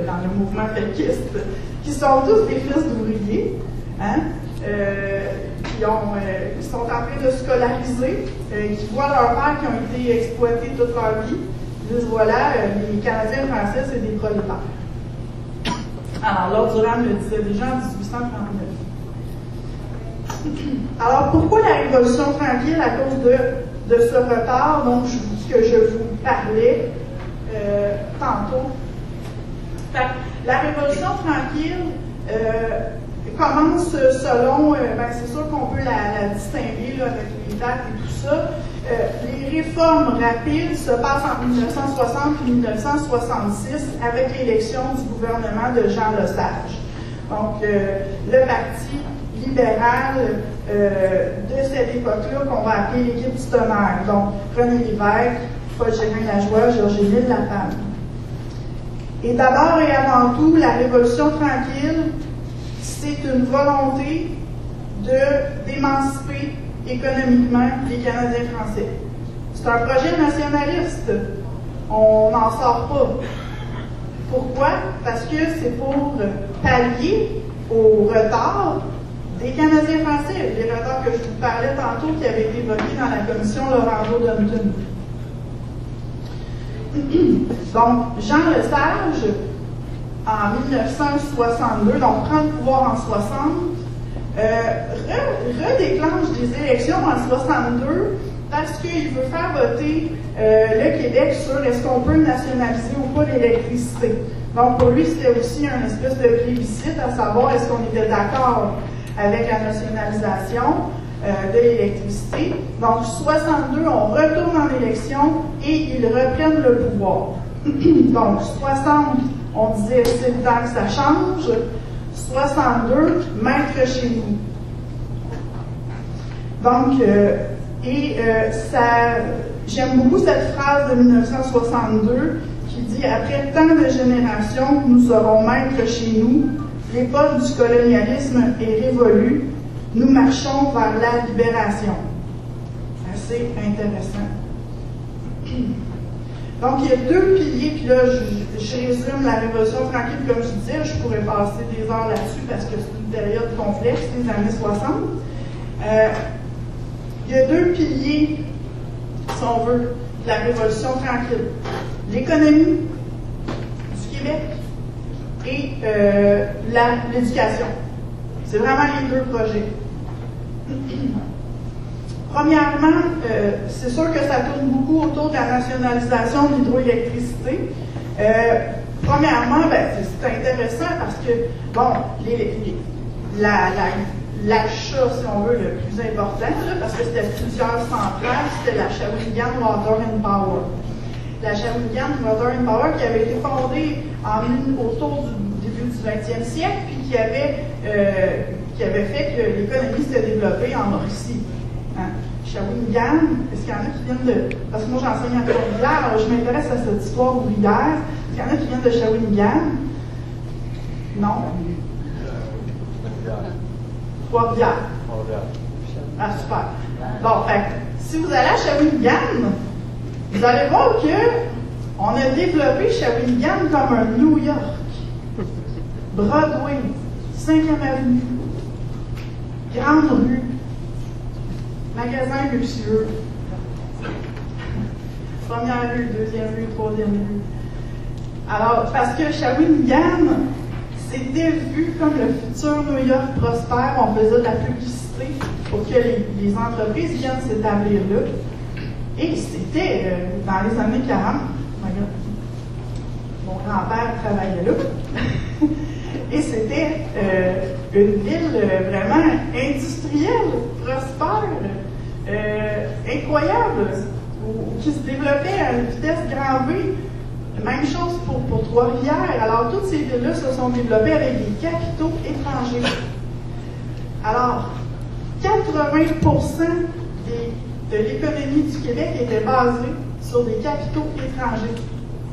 dans le mouvement felkiste, qui sont tous des fils d'ouvriers, hein, qui sont en train de scolariser, qui voient leurs pères qui ont été exploités toute leur vie. Ils disent voilà, les Canadiens français, c'est des prolétaires. Alors, Lord Durham le disait déjà en 1839. Alors, pourquoi la Révolution tranquille? À cause de ce retard dont que je vous parlais tantôt. Fait, la Révolution tranquille commence selon, c'est sûr qu'on peut la distinguer là, avec les dates et tout ça. Les réformes rapides se passent en 1960 et 1966 avec l'élection du gouvernement de Jean Lesage. Donc, le parti libéral de cette époque-là qu'on va appeler l'équipe du tonnerre. Donc, René Lévesque, Paul Gérin-Lajoie, Georges-Émile Laflamme. Et d'abord et avant tout, la Révolution tranquille, c'est une volonté d'émanciper économiquement les Canadiens français. C'est un projet nationaliste. On n'en sort pas. Pourquoi? Parce que c'est pour pallier au retard des Canadiens français, les retards que je vous parlais tantôt qui avaient été évoqués dans la commission Laurando-Duncan. Donc, Jean Lesage, en 1962, donc prend le pouvoir en 60, redéclenche des élections en 62 parce qu'il veut faire voter le Québec sur est-ce qu'on peut nationaliser ou pas l'électricité. Donc, pour lui, c'était aussi un espèce de plébiscite à savoir est-ce qu'on était d'accord avec la nationalisation de l'électricité. Donc, 62, on retourne en élection et ils reprennent le pouvoir. Donc, 60, on disait c'est le temps que ça change. 62, maître chez nous. Donc, j'aime beaucoup cette phrase de 1962 qui dit « Après tant de générations, nous serons maîtres chez nous. L'époque du colonialisme est révolue. Nous marchons vers la libération. » Assez intéressant. Donc, il y a deux piliers, puis là, je résume la Révolution tranquille, comme je disais, je pourrais passer des heures là-dessus parce que c'est une période complexe, les années 60. Il y a deux piliers, si on veut, de la Révolution tranquille. L'économie du Québec et l'éducation. C'est vraiment les deux projets. Premièrement, c'est sûr que ça tourne beaucoup autour de la nationalisation de l'hydroélectricité. Premièrement, c'est intéressant parce que, bon, l'achat, si on veut, le plus important, là, parce que c'était plusieurs centrales, c'était la Shawinigan Water and Power. La Shawinigan Water and Power qui avait été fondée autour du début du 20e siècle, puis qui avait fait que l'économie s'était développée en Mauricie. Hein? Shawinigan, est-ce qu'il y en a qui viennent de... Parce que moi, j'enseigne à Trois-Rivières, alors je m'intéresse à cette histoire ouvrière. Est-ce qu'il y en a qui viennent de Shawinigan? Non? Trois-Rivières. Ah, super. Bon, si vous allez à Shawinigan, vous allez voir qu'on a développé Shawinigan comme un New York. Broadway, 5e Avenue, Grande Rue, magasin luxueux, première rue, deuxième rue, troisième rue. Alors, parce que Shawinigan, c'était vu comme le futur New York prospère, on faisait de la publicité pour que les entreprises viennent s'établir là. Et c'était dans les années 40, mon grand-père travaillait là, et c'était une ville vraiment industrielle, prospère, incroyable, qui se développait à une vitesse grand V. Même chose pour Trois-Rivières. Alors, toutes ces villes-là se sont développées avec des capitaux étrangers. Alors, 80% de l'économie du Québec était basée sur des capitaux étrangers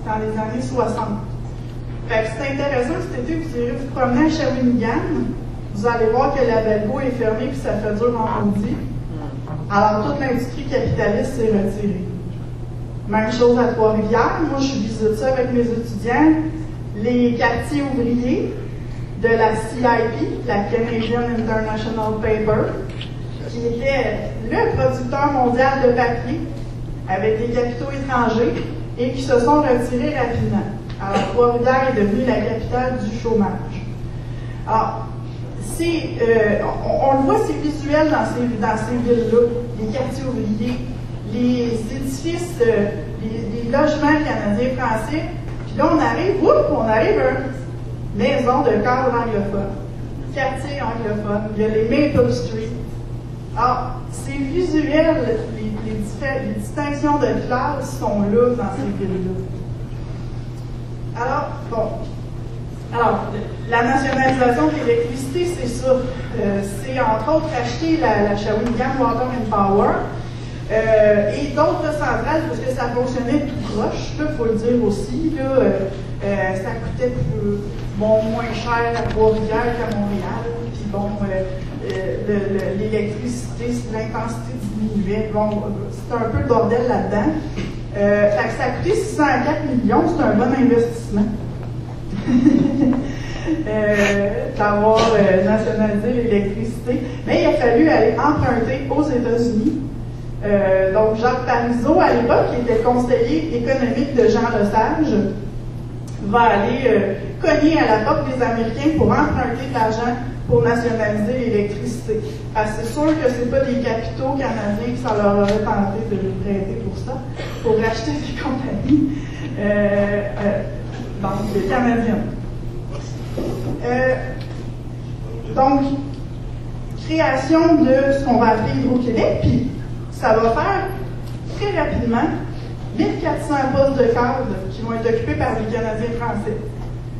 dans les années 60. Fait que c'est intéressant, cet été, vous irez vous promener à Shawinigan, vous allez voir que la Belgo est fermée puis ça fait dur en maudit. Alors, toute l'industrie capitaliste s'est retirée. Même chose à Trois-Rivières. Moi, je visite ça avec mes étudiants. Les quartiers ouvriers de la CIP, la Canadian International Paper, qui était le producteur mondial de papier avec des capitaux étrangers et qui se sont retirés rapidement. Alors, Trois-Rivières est devenue la capitale du chômage. Alors, on le voit, c'est visuel dans ces villes-là, les quartiers ouvriers, les édifices, les logements canadiens-français. Puis là, on arrive à une maison de cadre anglophone, quartier anglophone, il y a les Maple Street. Alors, c'est visuel, les distinctions de classe sont là dans ces villes-là. Alors, la nationalisation de l'électricité, c'est ça. C'est entre autres acheter la Shawinigan Water and Power et d'autres centrales, parce que ça fonctionnait tout proche, il faut le dire aussi. Ça coûtait moins cher à Trois-Rivières qu'à Montréal. Puis bon, l'électricité, l'intensité diminuait. Bon, c'est un peu le bordel là-dedans. Ça a coûté 604 millions, c'est un bon investissement. D'avoir nationalisé l'électricité. Mais il a fallu aller emprunter aux États-Unis. Donc, Jacques Parizeau, à l'époque, qui était conseiller économique de Jean Lesage, va aller cogner à la porte des Américains pour emprunter de l'argent pour nationaliser l'électricité. Parce que c'est sûr que ce n'est pas des capitaux canadiens que ça leur aurait tenté de lui prêter pour ça, pour racheter des compagnies donc canadiennes. Donc, création de ce qu'on va appeler Hydro-Québec, puis ça va faire très rapidement 1400 postes de cadre qui vont être occupés par les Canadiens français.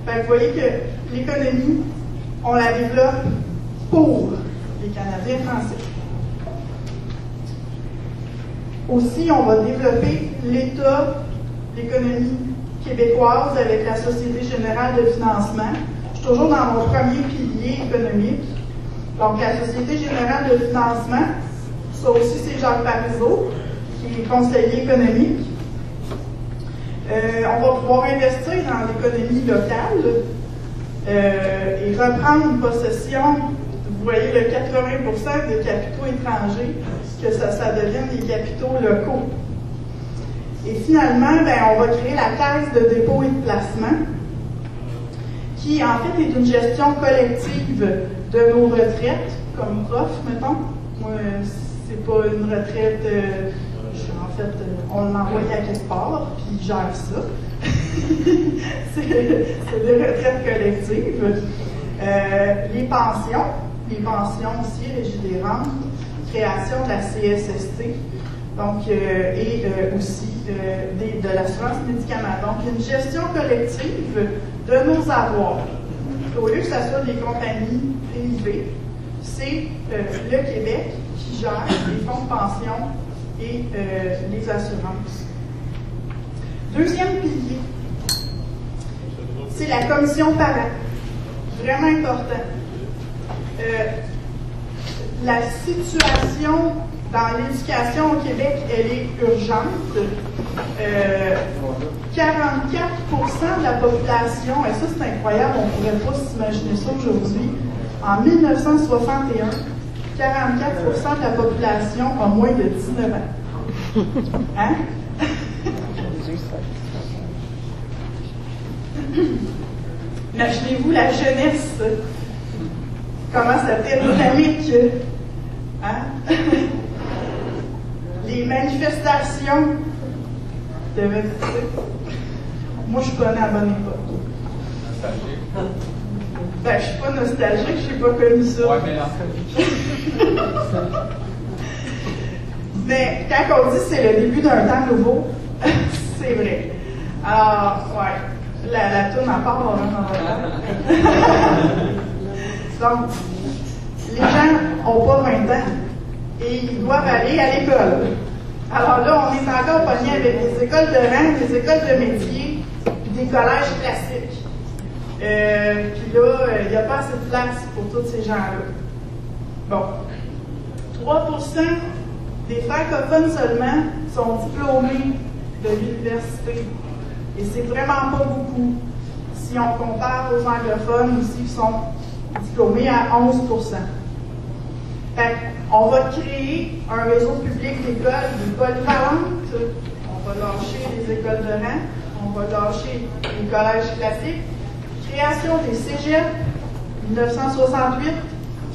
Fait que vous voyez que l'économie, on la développe pour les Canadiens français. Aussi, on va développer l'État, l'économie québécoise avec la Société générale de financement. Je suis toujours dans mon premier pilier économique. Donc, la Société générale de financement, ça aussi, c'est Jacques Parizeau, qui est conseiller économique. On va pouvoir investir dans l'économie locale et reprendre possession, vous voyez, le 80% de capitaux étrangers, que ça devienne des capitaux locaux. Et finalement, on va créer la Caisse de dépôt et de placement, qui en fait est une gestion collective de nos retraites, comme prof, mettons. Moi, c'est pas une retraite, en fait, on l'envoie à quelque part, puis il gère ça. c'est des retraites collectives. Les pensions aussi, régie des rentes, création de la CSST, donc, et aussi de l'assurance médicaments. Donc, une gestion collective de nos avoirs. Au lieu que ce soit des compagnies privées, c'est le Québec qui gère les fonds de pension et les assurances. Deuxième pilier, c'est la commission parent. Vraiment important. La situation dans l'éducation au Québec, elle est urgente. 44% de la population, et ça c'est incroyable, on ne pourrait pas s'imaginer ça aujourd'hui, en 1961, 44% de la population a moins de 19 ans. Hein? Imaginez-vous la jeunesse, comment c'était dynamique. Hein? Les manifestations devaient être. Moi, je suis pas née à la bonne époque. Je suis pas nostalgique, j'ai pas connu ça. Ouais, mais Mais quand on dit que c'est le début d'un temps nouveau, c'est vrai. Alors, ouais, la tourne à part, donc, les gens n'ont pas 20 ans et ils doivent aller à l'école. Alors là, on est encore pogné avec des écoles de rang, des écoles de métier, puis des collèges classiques. Puis là, il n'y a pas assez de place pour tous ces gens-là. Bon. 3% des francophones seulement sont diplômés de l'université. Et c'est vraiment pas beaucoup si on compare aux anglophones aussi qui sont diplômés à 11%. Fait on va créer un réseau public d'écoles polyvalentes. On va lâcher les écoles de rang, on va lâcher les collèges classiques. Création des cégeps, 1968,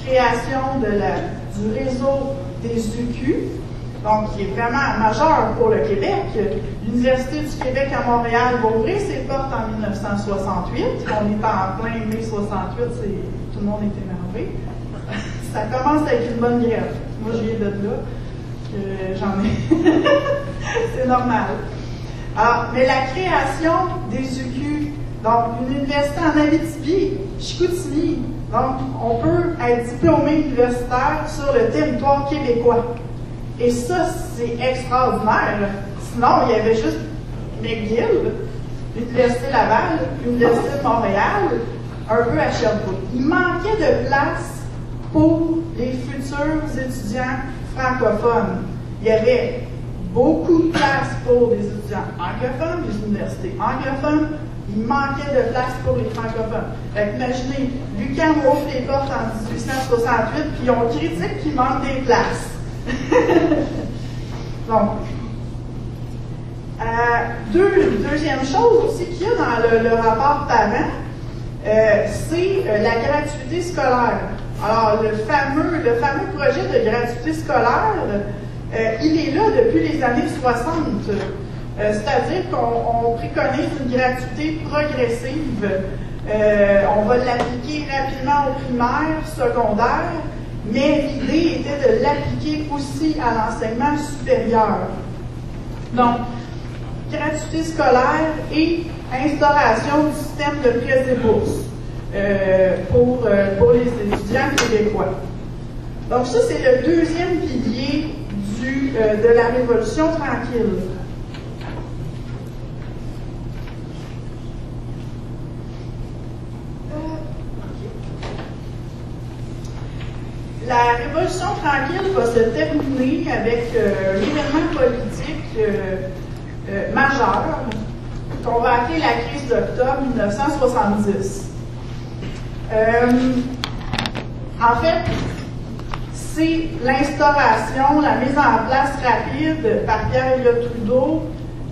création du réseau des UQ, donc qui est vraiment majeur pour le Québec. L'Université du Québec à Montréal va ouvrir ses portes en 1968. On est en plein mai 68, tout le monde est énervé. Ça commence avec une bonne grève. Moi, je viens de là. J'en ai. C'est normal. Alors, mais la création des UQ, donc une université en Abitibi, Chicoutimi, donc on peut être diplômé universitaire sur le territoire québécois. Et ça, c'est extraordinaire. Sinon, il y avait juste McGill, l'Université Laval, l'Université de Montréal, un peu à Sherbrooke. Il manquait de place pour les futurs étudiants francophones. Il y avait beaucoup de place pour des étudiants anglophones, des universités anglophones. Il manquait de place pour les francophones. Imaginez, l'UQAM ouvre les portes en 1868, puis on critique qu'il manque des places. Donc, deuxième chose aussi qu'il y a dans le rapport parent, c'est la gratuité scolaire. Alors, le fameux projet de gratuité scolaire, il est là depuis les années 60. C'est-à-dire qu'on préconise une gratuité progressive. On va l'appliquer rapidement au primaire, secondaire, mais l'idée était de l'appliquer aussi à l'enseignement supérieur. Donc, gratuité scolaire et instauration du système de prêts et bourses pour les étudiants québécois. Donc ça, c'est le deuxième pilier de la Révolution tranquille. La Révolution tranquille va se terminer avec l'événement politique majeur qu'on va appeler la crise d'octobre 1970. En fait, c'est l'instauration, la mise en place rapide par Pierre Elliott Trudeau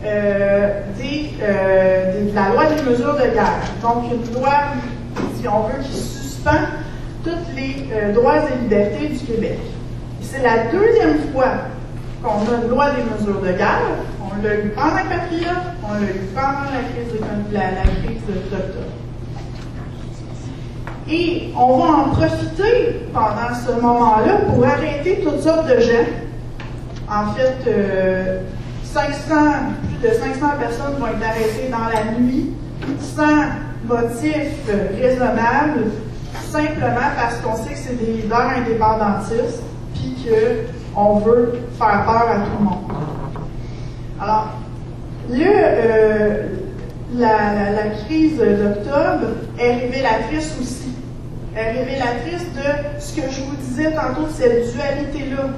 de la loi des mesures de guerre. Donc, une loi, si on veut, qui suspend tous les droits et libertés du Québec. C'est la deuxième fois qu'on a une loi des mesures de guerre. On l'a eu pendant les Patriotes, on l'a eu pendant la crise d'octobre. Et on va en profiter pendant ce moment-là pour arrêter toutes sortes de gens. En fait, plus de 500 personnes vont être arrêtées dans la nuit, sans motif raisonnable, simplement parce qu'on sait que c'est des leaders indépendantistes, puis qu'on veut faire peur à tout le monde. Alors, la crise d'octobre est révélatrice aussi. Elle est révélatrice de ce que je vous disais tantôt, de cette dualité-là.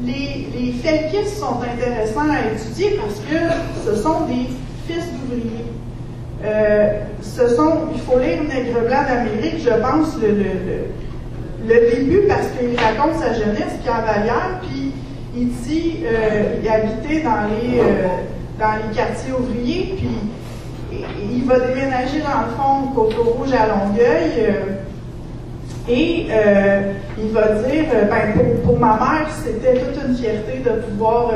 Les felkistes sont intéressants à étudier parce que ce sont des fils d'ouvriers. Il faut lire Nègre blanc d'Amérique, je pense, le début, parce qu'il raconte sa jeunesse, Pierre Vallière, puis il dit il habitait dans les quartiers ouvriers, puis il va déménager dans le fond Côte-Rouge à Longueuil, et il va dire, pour ma mère, c'était toute une fierté de pouvoir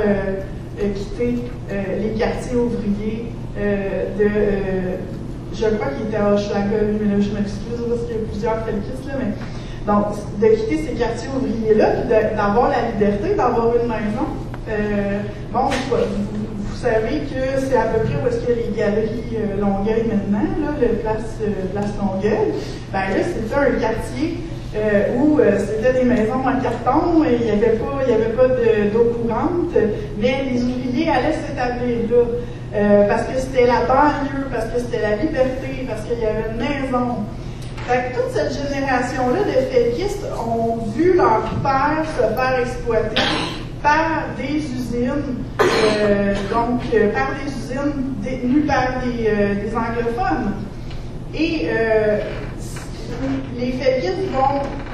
quitter les quartiers ouvriers je crois qu'il était à Hochelaga, mais là je m'excuse parce qu'il y a plusieurs felkistes là, mais donc de quitter ces quartiers ouvriers-là, puis d'avoir la liberté, d'avoir une maison. Bon, vous savez que c'est à peu près où est-ce qu'il y a les galeries Longueuil maintenant, là, le place Longueuil. Ben là, c'était un quartier où c'était des maisons en carton et il n'y avait pas d'eau courante, mais les ouvriers allaient s'établir là parce que c'était la banlieue, parce que c'était la liberté, parce qu'il y avait une maison. Fait que toute cette génération-là de féquistes ont vu leur père se faire exploiter par des usines, par des usines détenues par des anglophones. Et les féquistes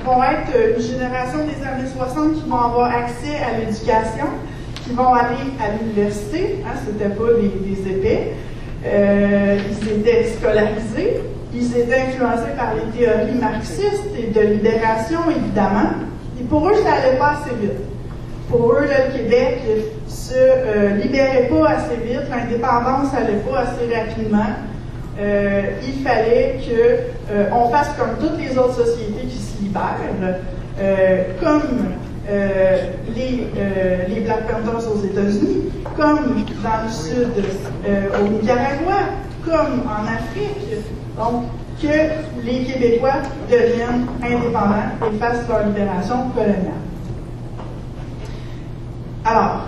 vont être une génération des années 60 qui vont avoir accès à l'éducation, qui vont aller à l'université, hein, c'était pas des épais, ils étaient scolarisés, ils étaient influencés par les théories marxistes et de libération, évidemment, et pour eux, ça n'allait pas assez vite. Pour eux, là, le Québec se libérait pas assez vite, l'indépendance n'allait pas assez rapidement. Il fallait qu'on fasse comme toutes les autres sociétés qui se libèrent, comme les Black Panthers aux États-Unis, comme dans le sud au Nicaragua, comme en Afrique. Donc, que les Québécois deviennent indépendants et fassent leur libération coloniale. Alors,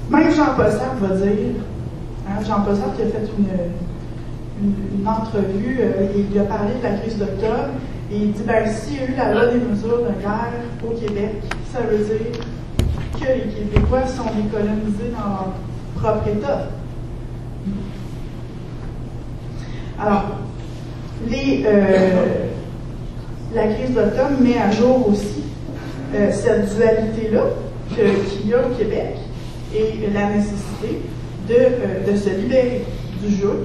même Jean-Paul Sartre va dire, hein, Jean-Paul Sartre qui a fait une entrevue, il a parlé de la crise d'octobre, et il dit, ben, s'il y a eu la loi des mesures de guerre au Québec, ça veut dire que les Québécois sont décolonisés dans leur propre État. Alors, la crise d'octobre met à jour aussi cette dualité-là qu'il y a au Québec et la nécessité de se libérer du joug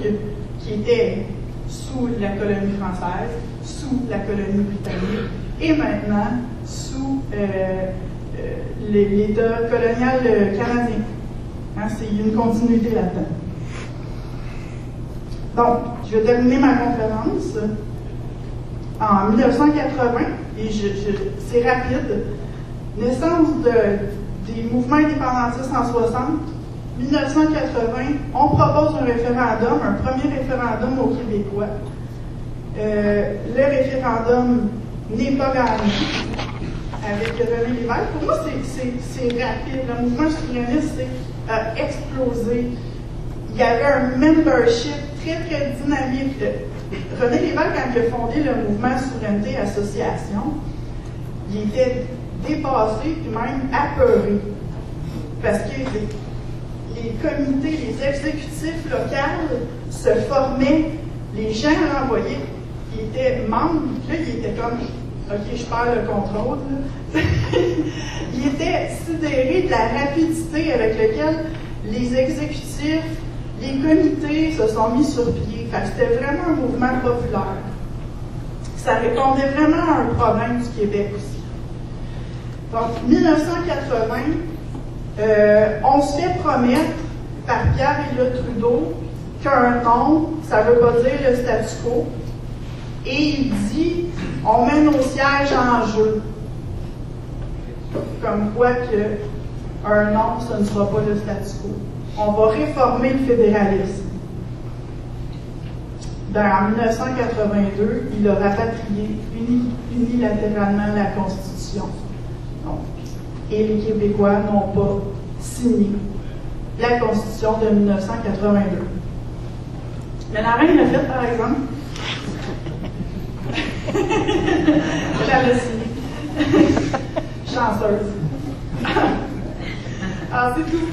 qui était sous la colonie française, sous la colonie britannique et maintenant sous l'État colonial canadien. Hein, c'est une continuité là-dedans. Donc, je vais terminer ma conférence en 1980, et c'est rapide. Naissance des mouvements indépendantistes en 60. 1980, on propose un référendum, un premier référendum aux Québécois. Le référendum n'est pas gagné avec René Lévesque. Pour moi, c'est rapide. Le mouvement souverainiste a explosé. Il y avait un membership très, très dynamique. René Lévesque, quand il a fondé le mouvement Souveraineté Association, il était dépassé et même apeuré. Parce que les comités, les exécutifs locaux se formaient, les gens renvoyés, qui étaient membres, là, il était comme, OK, je perds le contrôle. Il était sidéré de la rapidité avec laquelle les exécutifs, les comités se sont mis sur pied. Fait que c'était vraiment un mouvement populaire. Ça répondait vraiment à un problème du Québec aussi. Donc, 1980, on se fait promettre par Pierre-Éliott Trudeau qu'un non, ça ne veut pas dire le statu quo. Et il dit, on met nos sièges en jeu. Comme quoi que un non, ce ne sera pas le statu quo. On va réformer le fédéralisme. En 1982, il a rapatrié unilatéralement la Constitution. Donc, et les Québécois n'ont pas signé la Constitution de 1982. Mais la reine l'a fait, par exemple. J'avais signé. Chanceuse. Alors, c'est tout.